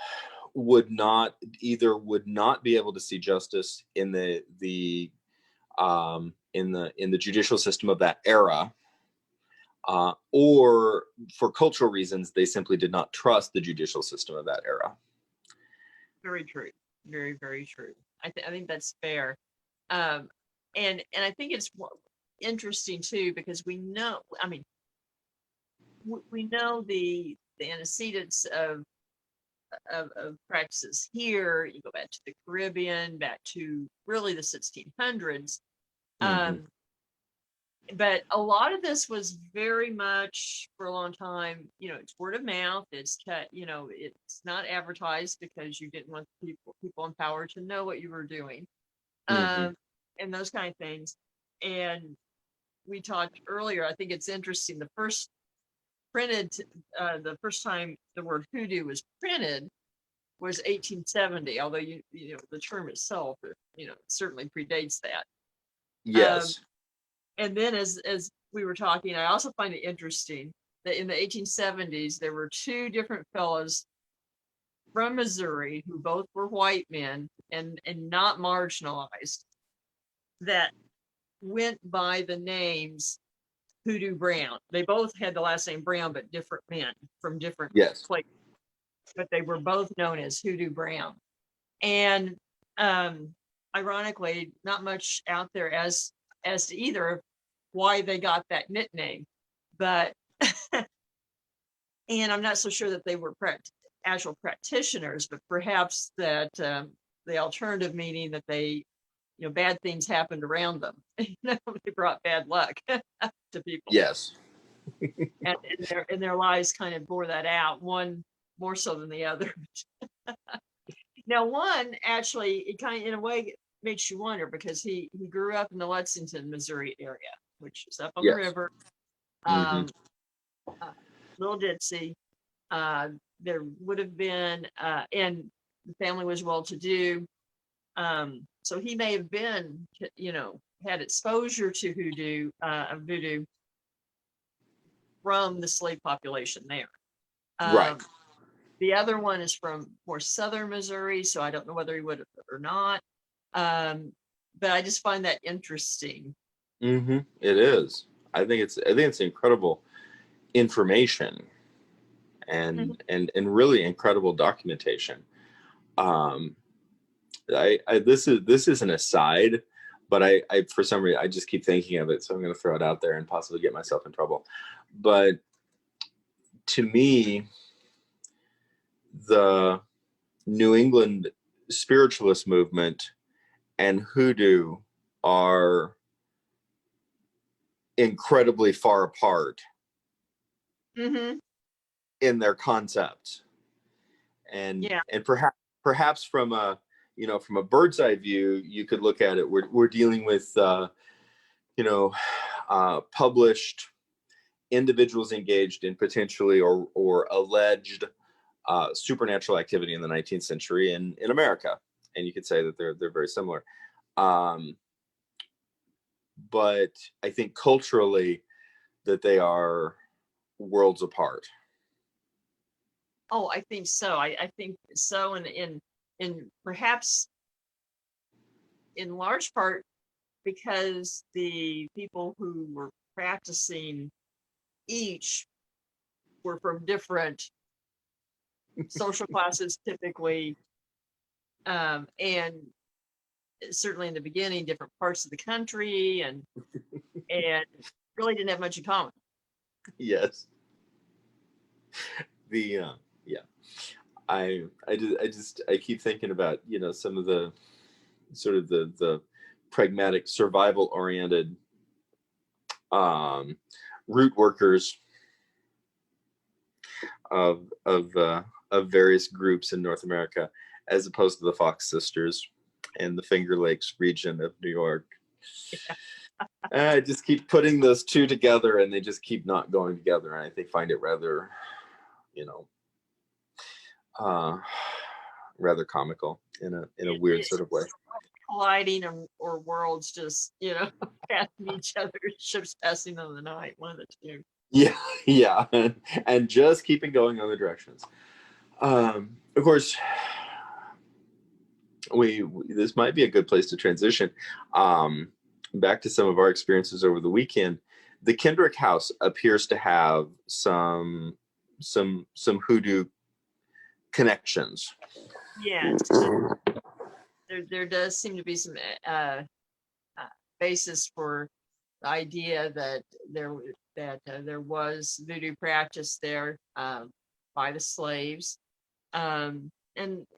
would not be able to see justice in the judicial system of that era, or for cultural reasons, they simply did not trust the judicial system of that era. Very true. Very, very true. I think that's fair. Um, and I think it's interesting too, because we know, I mean, we know the antecedents of practices here. You go back to the Caribbean, back to really the 1600s. Mm-hmm. Um, but a lot of this was very much, for a long time, it's word of mouth. It's cut, it's not advertised, because you didn't want people in power to know what you were doing, Mm-hmm. um, and those kind of things. And we talked earlier, I think it's interesting, the first time the word hoodoo was printed was 1870, although the term itself, certainly predates that. Um, Yes. and then, as we were talking, I also find it interesting that in the 1870s there were two different fellows from Missouri, who both were white men and not marginalized, that went by the names Hoodoo Brown. They both had the last name Brown, but different men from different Yes. places. But they were both known as Hoodoo Brown. And um, ironically, not much out there as to either why they got that nickname, but and I'm not so sure that they were actual practitioners, but perhaps that the alternative meaning that they, bad things happened around them. They brought bad luck to people, Yes. and their lives kind of bore that out, one more so than the other. Now, one actually, it kind of, in a way, makes you wonder, because he grew up in the Lexington, Missouri area, which is up on the Yes. river. Mm-hmm. uh, little ditzy. There would have been, and the family was well-to-do. So he may have been, had exposure to voodoo from the slave population there. Right. The other one is from more southern Missouri, so I don't know whether he would have or not. But I just find that interesting. It is. I think it's incredible information Mhm. and really incredible documentation. Um, this is an aside, but I for some reason I just keep thinking of it, so I'm going to throw it out there and possibly get myself in trouble. But to me, the New England spiritualist movement and hoodoo are incredibly far apart Mm-hmm. in their concept, Yeah. and perhaps from a from a bird's eye view, you could look at it. We're dealing with published individuals engaged in potentially or alleged supernatural activity in the 19th century in America, and you could say that they're very similar. Um, but I think culturally that they are worlds apart. Oh, I think so. I think so, and in perhaps in large part because the people who were practicing each were from different social classes, typically, and certainly in the beginning, different parts of the country, and really didn't have much in common. Yes. The yeah. I keep thinking about some of the sort of the pragmatic survival oriented um, root workers of various groups in North America, as opposed to the Fox sisters and the Finger Lakes region of New York. I just keep putting those two together, and they just keep not going together, and I think find it rather, you know, uh, rather comical in a weird It's sort of way. colliding or worlds just, passing each other, ships passing in the night, one of the two. Yeah, yeah, and just keeping going on the directions. Of course, we this might be a good place to transition back to some of our experiences over the weekend. The Kendrick House appears to have some hoodoo connections. Yes, there does seem to be some uh, basis for the idea that there was voodoo practice there by the slaves. And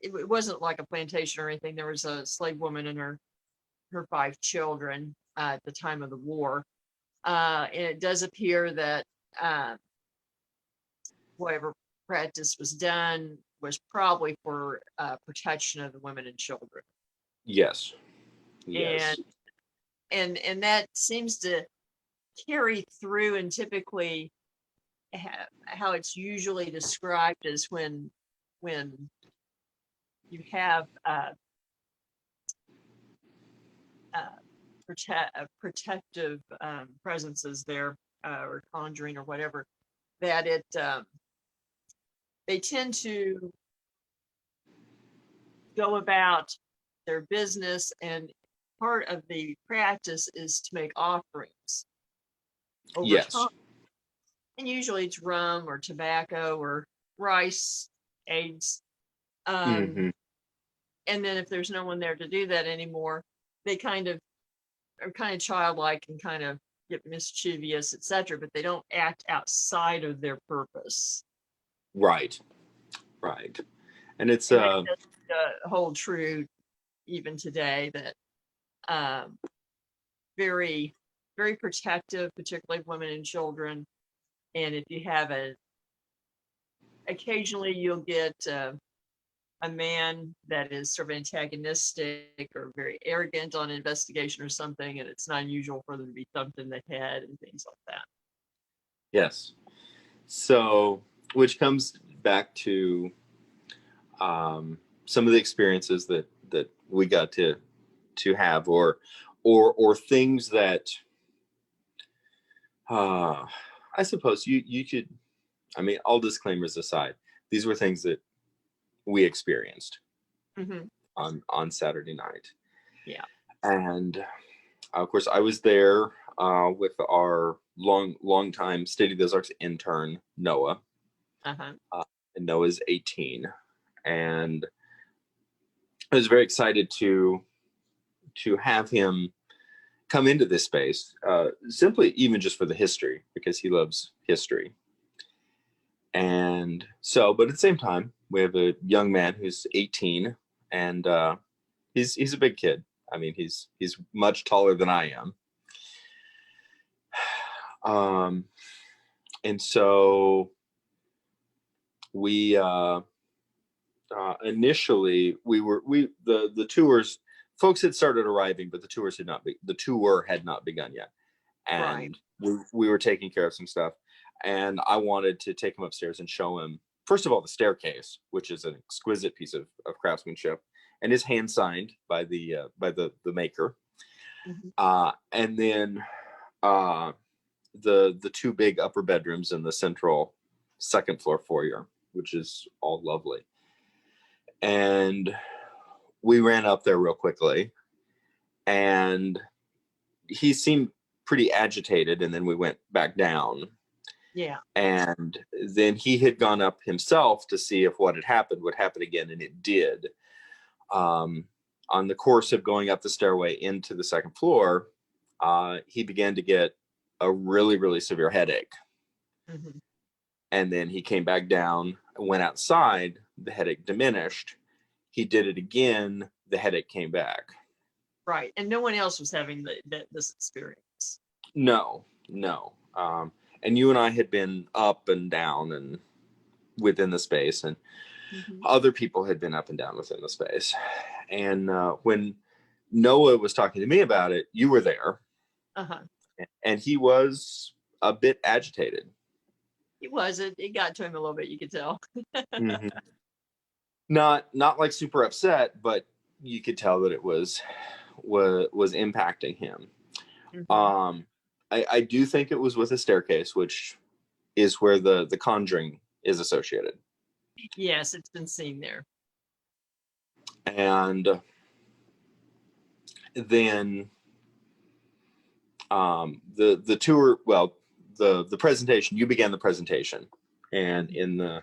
it wasn't like a plantation or anything. There was a slave woman and her 5 children at the time of the war. And it does appear that uh, whatever practice was done was probably for protection of the women and children. Yes, And yes, and that seems to carry through, and typically how it's usually described is when you have uh, protective presences there, or conjuring or whatever, that they tend to go about their business, and part of the practice is to make offerings over yes. time. And usually it's rum or tobacco or rice, eggs. Um, Hmm. and then if there's no one there to do that anymore, they kind of are kind of childlike and kind of get mischievous, etc. But they don't act outside of their purpose. Right, right. And it's And that does hold true even today. That very, very protective, particularly of women and children. And if you have occasionally you'll get a man that is sort of antagonistic or very arrogant on investigation or something, and it's not unusual for them to be thumped in the head and things like that. yes, So, which comes back to some of the experiences that we got to have, or things that I suppose you could. I mean, all disclaimers aside, these were things that we experienced Mm-hmm. on Saturday night. Yeah. And of course, I was there with our long time State of the Ozarks intern Noah. Uh-huh. And Noah's 18, and I was very excited to have him come into this space, simply even just for the history, because he loves history. And so, but at the same time, we have a young man who's 18, and he's a big kid. I mean, he's much taller than I am. And so we initially the tours, folks had started arriving, but the tour had not begun yet, Right. and we were taking care of some stuff, and I wanted to take him upstairs and show him, first of all, the staircase, which is an exquisite piece of craftsmanship and is hand signed by the maker. Mm-hmm. And then the two big upper bedrooms in the central second floor foyer, which is all lovely. And we ran up there real quickly, and he seemed pretty agitated, and then we went back down. Yeah. And then he had gone up himself to see if what had happened would happen again, and it did. On the course of going up the stairway into the second floor, he began to get a really, really severe headache. Mm-hmm. And then he came back down, went outside, the headache diminished. He did it again, the headache came back. Right. And no one else was having this experience. No. And you and I had been up and down and within the space, and Mm-hmm. other people had been up and down within the space. And when Noah was talking to me about it, you were there. Uh-huh. And he was a bit agitated. It was. It got to him a little bit, you could tell. Mm-hmm. Not like super upset, but you could tell that it was impacting him. Mm-hmm. I do think it was with a staircase, which is where the conjuring is associated. Yes, it's been seen there. And then the tour, well, the presentation, you began the presentation, and in the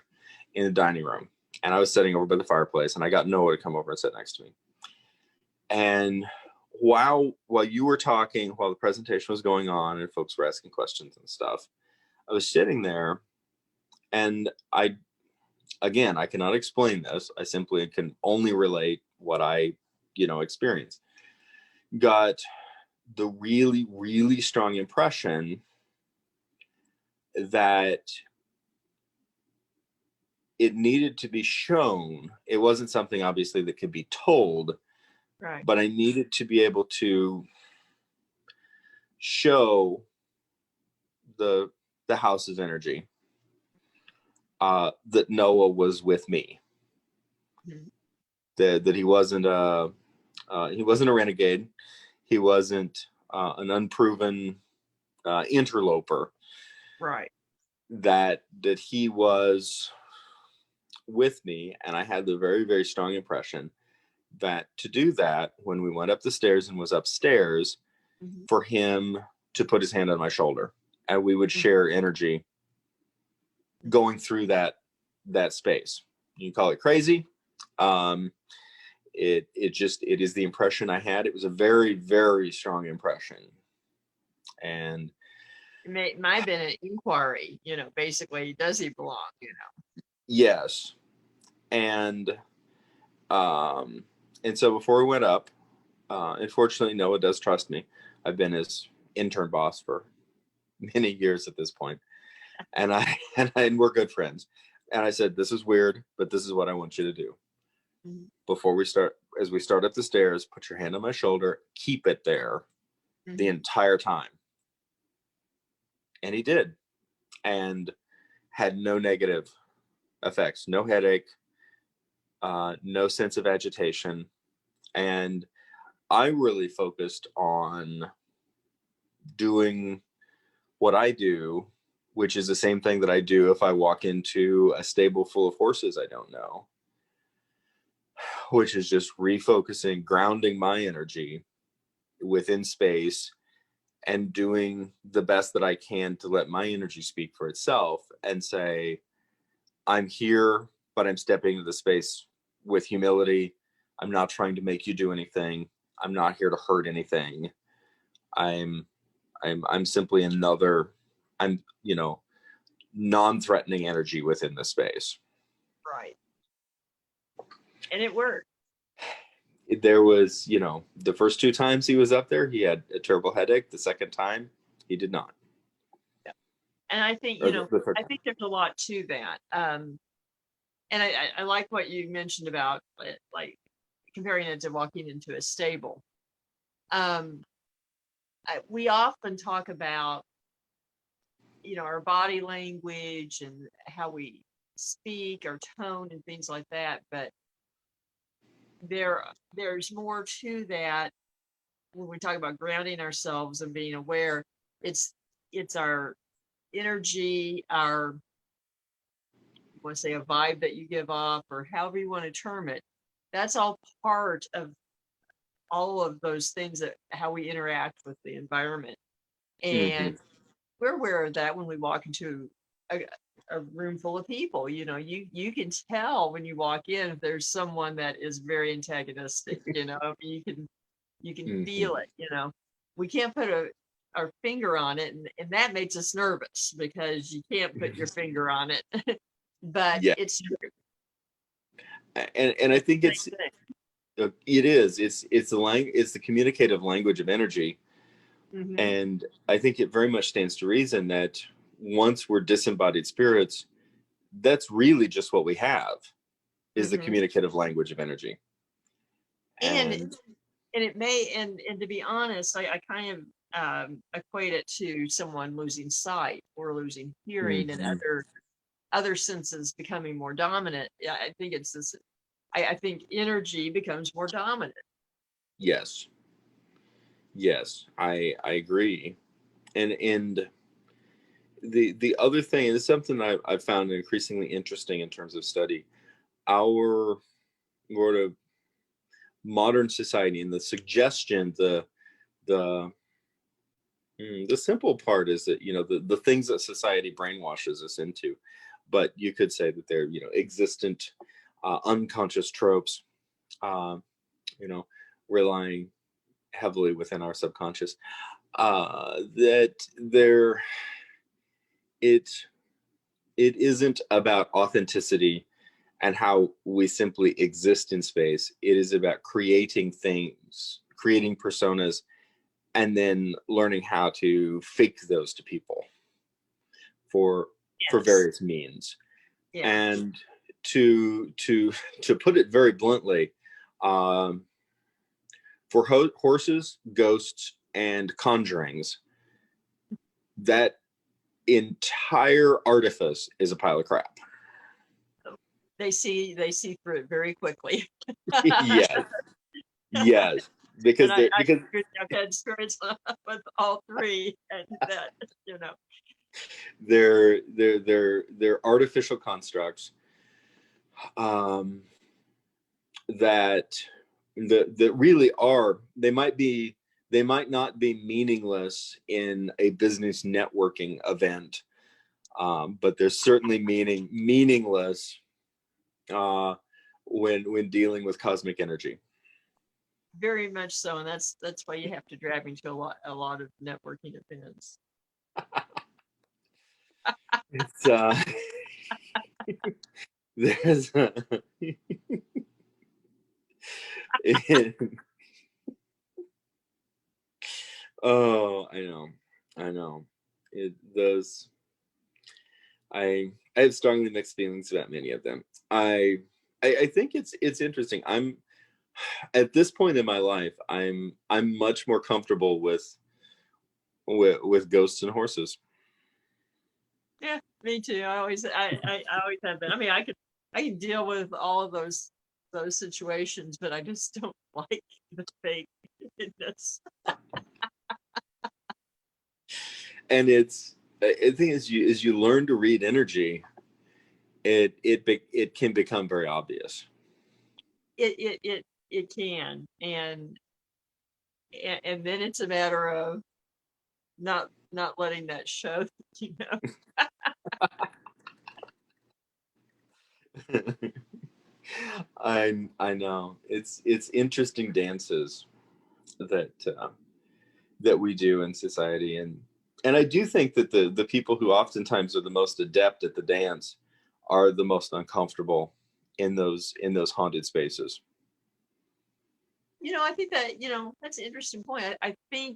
dining room, and I was sitting over by the fireplace, and I got Noah to come over and sit next to me. And while you were talking, while the presentation was going on and folks were asking questions and stuff, I was sitting there, and I cannot explain this. I simply can only relate what I, experienced. Got the really, really strong impression that it needed to be shown. It wasn't something obviously that could be told, Right. but I needed to be able to show the house's energy, that Noah was with me, Mm-hmm. that he wasn't a renegade, he wasn't an unproven interloper, Right. that he was with me. And I had the very, very strong impression that to do that, when we went up the stairs and was upstairs, Mm-hmm. for him to put his hand on my shoulder, and we would Mm-hmm. share energy going through that space. You call it crazy. It is the impression I had. It was a very, very strong impression. And It might have been an inquiry, basically, does he belong, yes. And so before we went up, unfortunately, Noah does trust me. I've been his intern boss for many years at this point. And and we're good friends. And I said, this is weird, but this is what I want you to do. Mm-hmm. Before we start, as we start up the stairs, put your hand on my shoulder, keep it there the Mm-hmm. entire time. And he did. And had no negative effects, no headache, no sense of agitation. And I really focused on doing what I do, which is the same thing that I do if I walk into a stable full of horses I don't know, which is just refocusing, grounding my energy within space and doing the best that I can to let my energy speak for itself and say, I'm here, but I'm stepping into the space with humility. I'm not trying to make you do anything. I'm not here to hurt anything. I'm simply another, non-threatening energy within the space. Right. And it worked. There was, the first 2 times he was up there, he had a terrible headache. The second time, he did not. Yeah. And I think, I think there's a lot to that. And I like what you mentioned about like comparing it to walking into a stable. We often talk about, our body language and how we speak, our tone and things like that. But there's more to that when we talk about grounding ourselves and being aware. It's our energy, our, you want to say, a vibe that you give off, or however you want to term it. That's all part of all of those things, that how we interact with the environment. And we're aware of that when we walk into a room full of people. You can tell when you walk in if there's someone that is very antagonistic. You can feel it. We can't put our finger on it, and that makes us nervous because you can't put your finger on it. But yeah. it's true. And I think it is. It's the communicative language of energy. Mm-hmm. And I think it very much stands to reason that once we're disembodied spirits, that's really just what we have, is the communicative language of energy. And it may, and to be honest, I kind of equate it to someone losing sight or losing hearing and other senses becoming more dominant. I think it's this. I think energy becomes more dominant. Yes, I agree. And the other thing, and it's something I've found increasingly interesting in terms of study, our sort of modern society, and the suggestion, the simple part is that, the things that society brainwashes us into, but you could say that they're, existent, unconscious tropes, relying heavily within our subconscious, that it isn't about authenticity and how we simply exist in space. It is about creating things, creating personas, and then learning how to fake those to people for various means. Yeah. And to put it very bluntly, for horses, ghosts, and conjurings, that entire artifice is a pile of crap. They see through it very quickly. yes, because I've had experience with all three, and that they're artificial constructs, that really are. They might not be meaningless in a business networking event, but they're certainly meaningless when dealing with cosmic energy. Very much so, and that's why you have to drag me to a lot of networking events. It's there's oh, I know. I have strongly mixed feelings about many of them. I think it's interesting. I'm at this point in my life, I'm much more comfortable with ghosts and horses. Yeah, Me too. I always have been. I mean, I can deal with all of those situations, but I just don't like the fakeness. And it's the thing is, you learn to read energy, it can become very obvious. It can, and then it's a matter of not letting that show, you know. I know it's interesting dances that that we do in society, and I do think that the people who oftentimes are the most adept at the dance are the most uncomfortable in those haunted spaces. You know, I think that, that's an interesting point. I think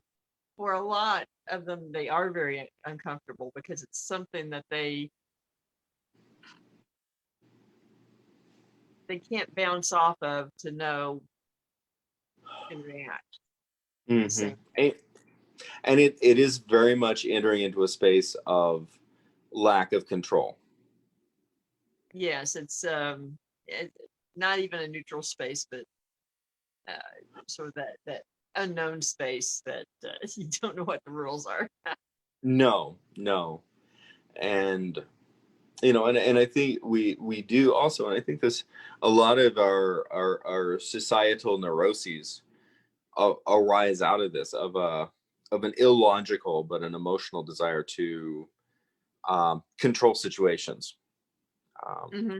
for a lot of them, they are very uncomfortable because it's something that they can't bounce off of to know and react the Hmm. same. And it is very much entering into a space of lack of control. Yes, it, not even a neutral space, but uh, sort of that unknown space that you don't know what the rules are. No, no. And and I think we do also, and I think this, a lot of our societal neuroses arise out of this, of an illogical but an emotional desire to control situations. Hmm.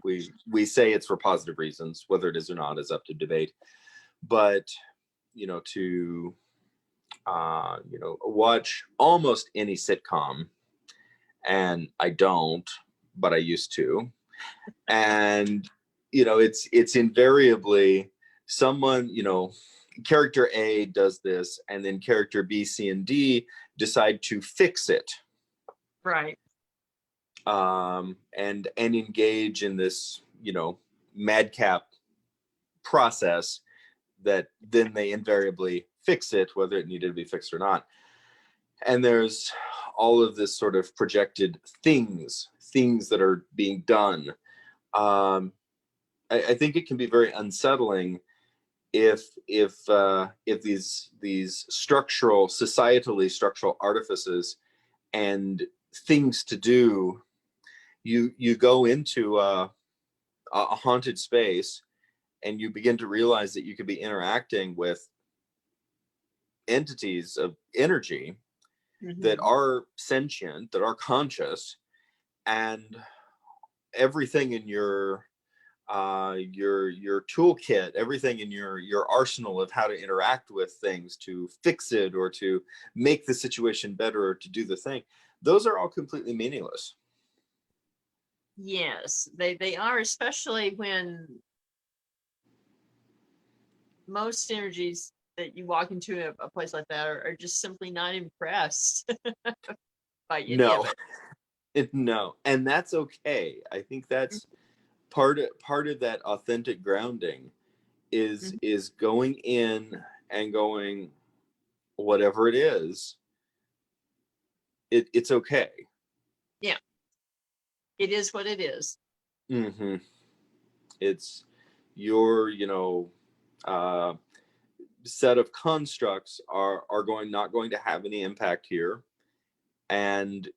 We say it's for positive reasons. Whether it is or not is up to debate. But to watch almost any sitcom, and I don't, but I used to, and it's invariably someone, character A does this, and then character B, C, and D decide to fix it, Right. and engage in this madcap process that then they invariably fix it, whether it needed to be fixed or not. And there's all of this sort of projected things that are being done. um, I think it can be very unsettling if these societally structural artifices and things to do, you go into a haunted space, and you begin to realize that you could be interacting with entities of energy that Hmm. are sentient, that are conscious, and everything in your toolkit, everything in your arsenal of how to interact with things to fix it or to make the situation better or to do the thing, those are all completely meaningless. Yes, they are, especially when most energies that you walk into a place like that are just simply not impressed by any of No, it. no, and that's okay. I think that's part of that authentic grounding Mhm. is going in and going, whatever it is, it's okay. Yeah, it is what it is. Hmm. It's your uh set of constructs are going not going to have any impact here, and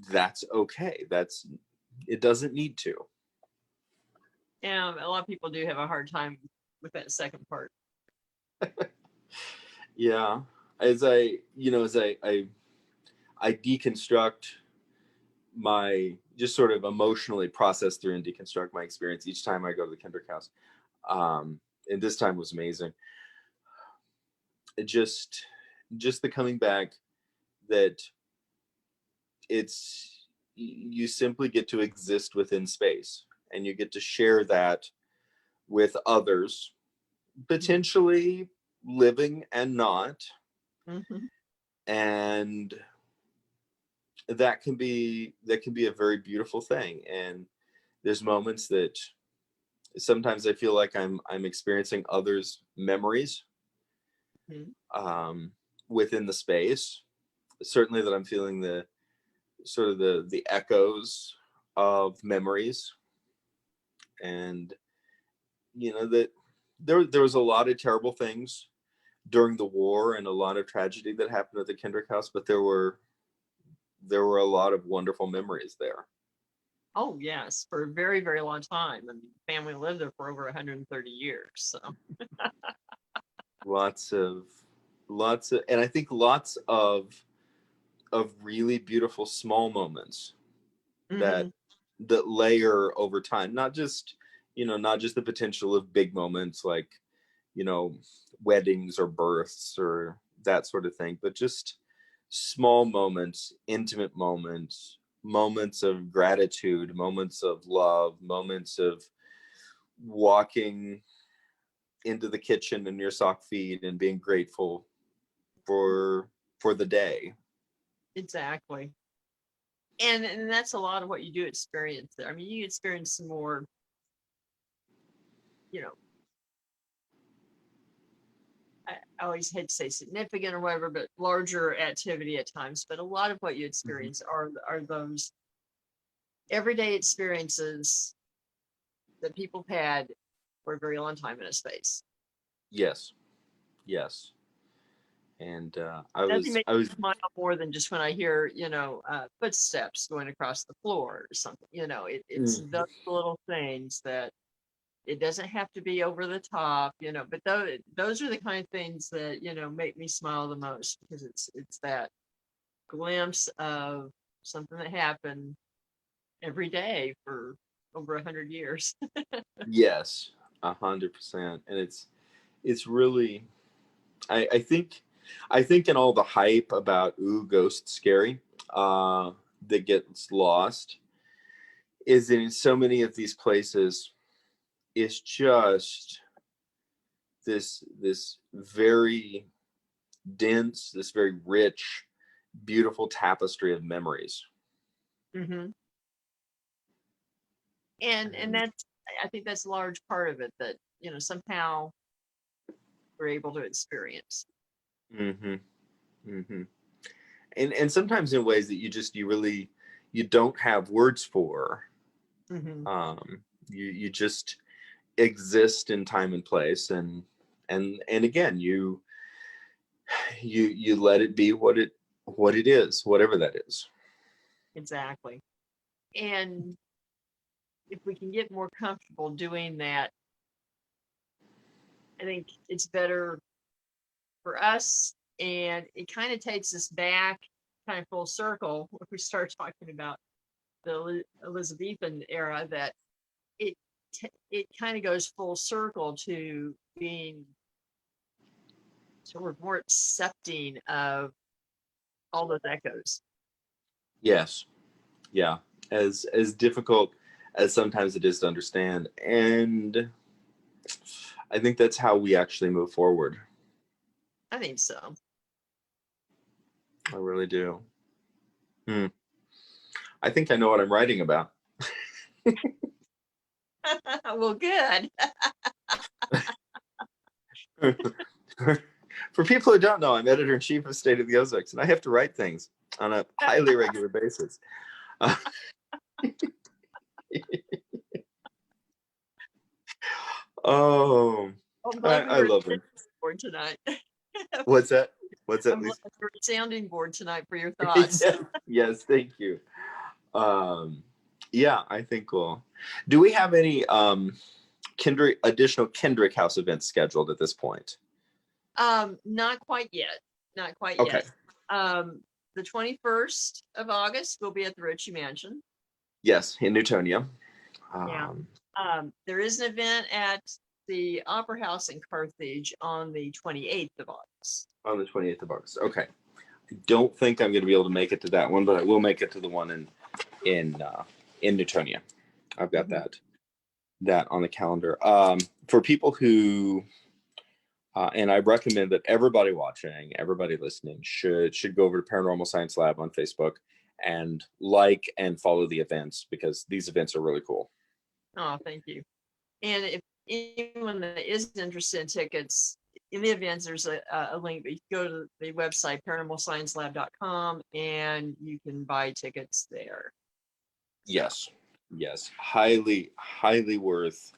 that's okay. That's It doesn't need to. And a lot of people do have a hard time with that second part. Yeah, as I deconstruct my, just sort of emotionally process through and deconstruct my experience each time I go to the Kendrick house, and this time was amazing. It just the coming back, that it's you simply get to exist within space, and you get to share that with others, potentially living and not, Hmm. and that can be a very beautiful thing. And there's moments that sometimes I feel like I'm experiencing others' memories, Hmm. um, within the space. Certainly that I'm feeling sort of the echoes of memories. And that there was a lot of terrible things during the war and a lot of tragedy that happened at the Kendrick house, but there were a lot of wonderful memories there. Oh yes, for a very, very long time. And the family lived there for over 130 years. So lots of and I think lots of really beautiful small moments that Mhm. that layer over time, not just the potential of big moments like weddings or births or that sort of thing, but just small moments, intimate moments, moments of gratitude, moments of love, moments of walking into the kitchen in your sock feet and being grateful for the day. Exactly. And that's a lot of what you do experience there. I mean, you experience some more, you know, I always hate to say significant or whatever, but larger activity at times. But a lot of what you Mhm. experience are those everyday experiences that people have had for a very long time in a space. Yes, yes. And I Nothing was makes me smile more than just when I hear, footsteps going across the floor or something. It's Mm. those little things that it doesn't have to be over the top, but those are the kind of things that, make me smile the most because it's that glimpse of something that happened every day for over 100 years. Yes, 100%. And it's really, I think in all the hype about ghosts scary, uh that gets lost is in so many of these places is just this very dense, this very rich, beautiful tapestry of memories. hmm and And that's I think that's a large part of it that, somehow we're able to experience. hmm hmm and sometimes in ways that you don't have words for. hmm You just exist in time and place, and again you let it be what it is, whatever that is. Exactly. And if we can get more comfortable doing that, I think it's better for us. And it kind of takes us back kind of full circle if we start talking about the Elizabethan era, that it kind of goes full circle to being sort of more accepting of all those echoes. Yes, yeah, as difficult as sometimes it is to understand, and I think that's how we actually move forward. I think so. I really do. Hmm. I think I know what I'm writing about. Well, good. For people who don't know, I'm editor-in-chief of State of the Ozarks, and I have to write things on a highly regular basis. Uh, oh, I'm I, glad we I were love them. board tonight. What's that? What's that, I'm glad Lisa? we were sounding board tonight for your thoughts. yes, yes, thank you. Um, yeah, I think we'll. Do we have any additional Kendrick House events scheduled at this point? Not quite yet. Not quite Okay. yet. Um, the 21st of August will be at the Ritchie Mansion. Yes, in Newtonia. Yeah. Um, There is an event at the Opera House in Carthage on the 28th of August. on the 28th of August. Okay. I don't think I'm going to be able to make it to that one, but I will make it to the one in in Newtonia. I've got Mhm. that on the calendar. For people who and I recommend that everybody watching, everybody listening should go over to Paranormal Science Lab on Facebook and like and follow the events because these events are really cool. Oh, thank you. And if anyone that is interested in tickets, in the events, there's a link, but you can go to the website paranormalsciencelab.com and you can buy tickets there. Yes, yes, highly worth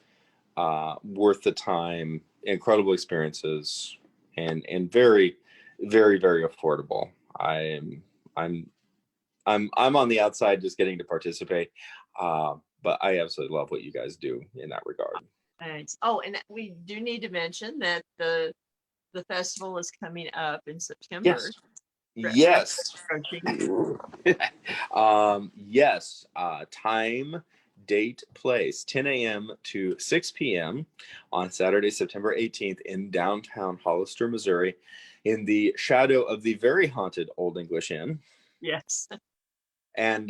the time. Incredible experiences, and very affordable. I'm on the outside just getting to participate, but I absolutely love what you guys do in that regard. Thanks. Oh, and we do need to mention that the festival is coming up in September. Yes. Approaching. Yes. Time, date, place, 10 a.m. to 6 p.m. on Saturday, September 18th in downtown Hollister, Missouri, in the shadow of the very haunted Old English Inn. Yes. And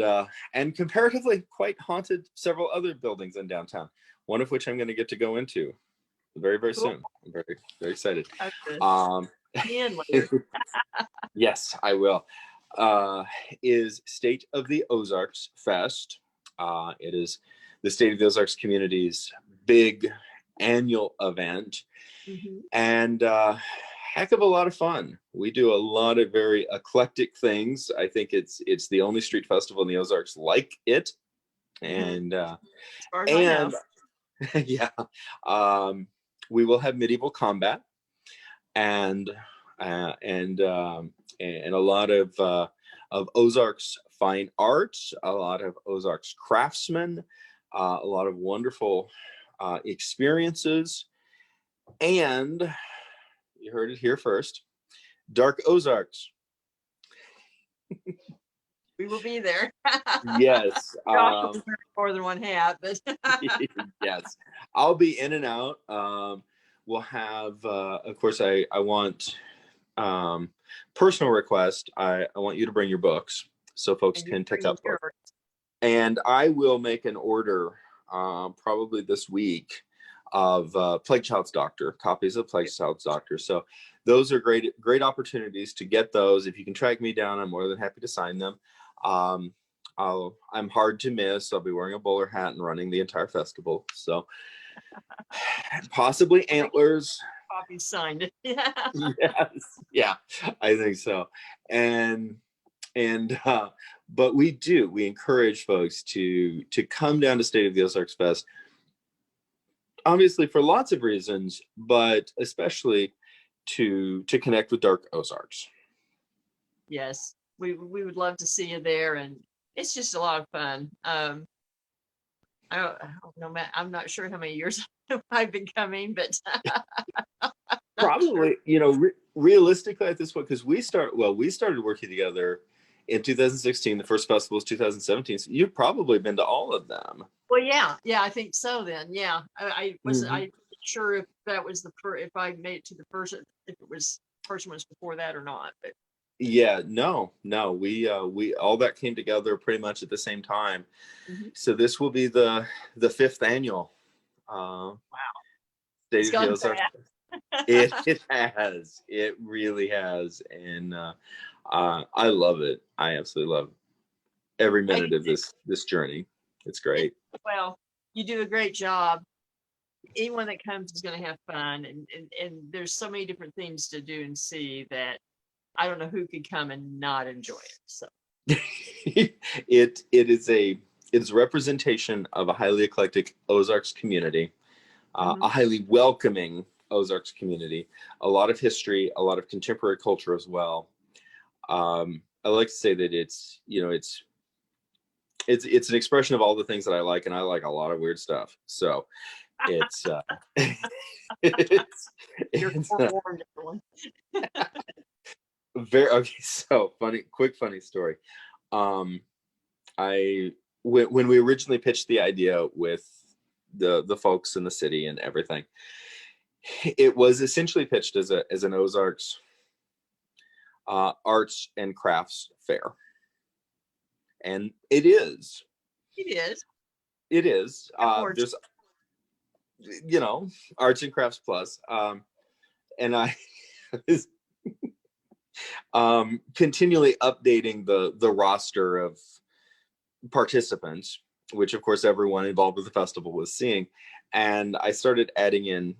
comparatively quite haunted several other buildings in downtown, one of which I'm going to get to go into very Cool. soon. I'm very excited. Later. Yes, I will. Is State of the Ozarks Fest. It is the State of the Ozarks community's big annual event, and heck of a lot of fun. We do a lot of very eclectic things. I think it's the only street festival in the Ozarks like it, and as far as I know. yeah, we will have medieval combat and a lot of Ozarks fine arts, a lot of Ozarks craftsmen, a lot of wonderful experiences, and you heard it here first, Dark Ozarks. We will be there. Yes. More than one hat, but yes, I'll be in and out. We'll have, of course, I want personal request. I want you to bring your books so folks can pick up books. And I will make an order probably this week of Plague Child's Doctor, copies of Plague Child's Doctor. So those are great opportunities to get those. If you can track me down, I'm more than happy to sign them. I'm hard to miss. I'll be wearing a bowler hat and running the entire festival. So possibly antlers. Copies signed. Yes, yeah, I think so. But we encourage folks to come down to State of the Ozarks Fest, obviously for lots of reasons, but especially to connect with Dark Ozarks. Yes, we would love to see you there, and it's just a lot of fun. I don't know, Matt, I'm not sure how many years I've been coming, but probably, realistically at this point, because we started working together in 2016. The first festival was 2017. So you've probably been to all of them. Well, yeah, I think so. Then, yeah, I wasn't sure if that was if I made it to the first, if it was first one was before that or not. But yeah, no, we all that came together pretty much at the same time. So this will be the 5th annual. Wow, State of the Ozarks. It has. It really has. And I love it. I absolutely love every minute of this journey. It's great. Well, you do a great job. Anyone that comes is going to have fun, and there's so many different things to do and see that I don't know who could come and not enjoy it. So it's a representation of a highly eclectic Ozarks community, a highly welcoming Ozarks community, a lot of history, a lot of contemporary culture as well. I like to say that it's an expression of all the things that I like, and I like a lot of weird stuff. So it's very okay. So funny story. When we originally pitched the idea with the folks in the city and everything, it was essentially pitched as an Ozarks arts and crafts fair, and it is. There's arts and crafts plus, and I was continually updating the roster of participants, which of course everyone involved with the festival was seeing, and I started adding in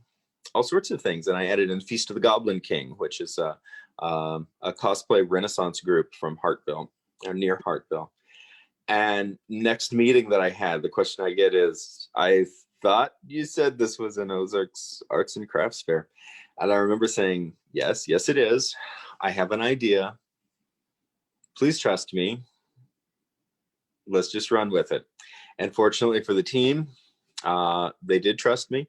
all sorts of things. And I added in Feast of the Goblin King, which is a cosplay Renaissance group from Hartville, or near Hartville. And next meeting that I had, the question I get is, I thought you said this was an Ozarks Arts and Crafts Fair. And I remember saying, yes, yes, it is. I have an idea. Please trust me. Let's just run with it. And fortunately for the team, they did trust me.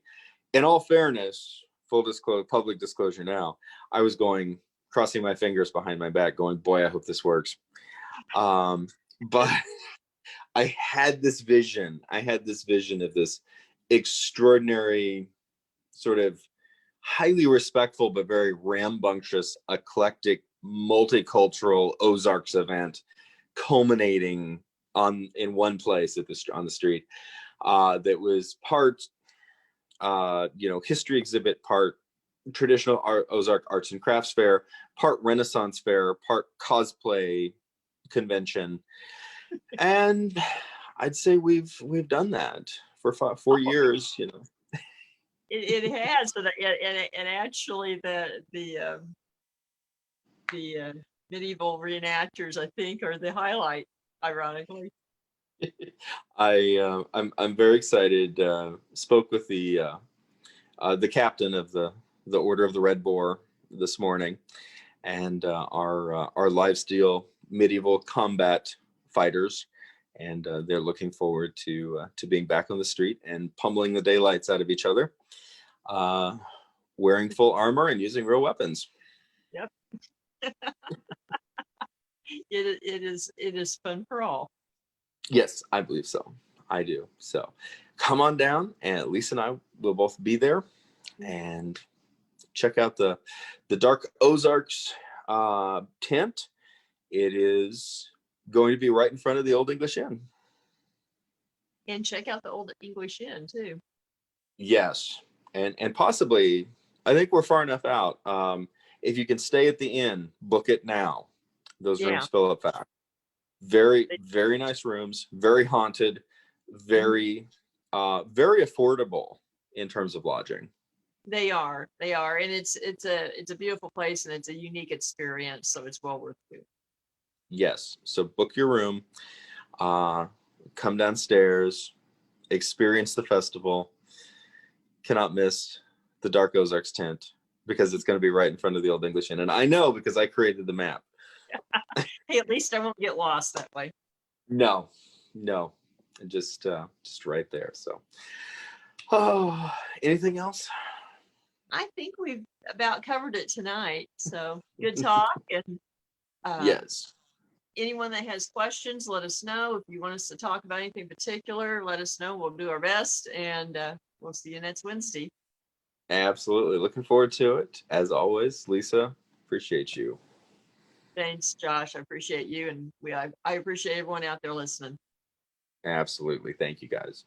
In all fairness, full disclosure, public disclosure now, I was crossing my fingers behind my back going, boy, I hope this works. But I had this vision. I had this vision of this extraordinary, sort of highly respectful, but very rambunctious, eclectic, multicultural Ozarks event culminating in one place on the street that was part history exhibit, part traditional Ozark Arts and Crafts Fair, part Renaissance Fair, part cosplay convention. And I'd say we've done that for 4 years, It has, and actually the medieval reenactors, I think, are the highlight, ironically. I'm very excited. Spoke with the captain of the Order of the Red Boar this morning, and our live steel medieval combat fighters, and they're looking forward to being back on the street and pummeling the daylights out of each other, wearing full armor and using real weapons. Yep. It is fun for all. Yes, I believe so. I do. So come on down, and Lisa and I will both be there, and check out the Dark Ozarks tent. It is going to be right in front of the Old English Inn. And check out the Old English Inn too. Yes, and possibly, I think we're far enough out. If you can stay at the inn, book it now. Those rooms fill up fast. Very, very nice rooms. Very haunted. Very, very affordable in terms of lodging. They are, and it's a beautiful place, and it's a unique experience, so it's well worth it. Yes, so book your room, come downstairs, experience the festival. Cannot miss the Dark Ozarks tent, because it's going to be right in front of the Old English Inn, and I know because I created the map. Hey, at least I won't get lost that way. No, just right there. So, oh, anything else? I think we've about covered it tonight. So good talk. And yes. Anyone that has questions, let us know. If you want us to talk about anything particular, let us know. We'll do our best, and we'll see you next Wednesday. Absolutely. Looking forward to it. As always, Lisa, appreciate you. Thanks, Josh. I appreciate you, and I appreciate everyone out there listening. Absolutely. Thank you, guys.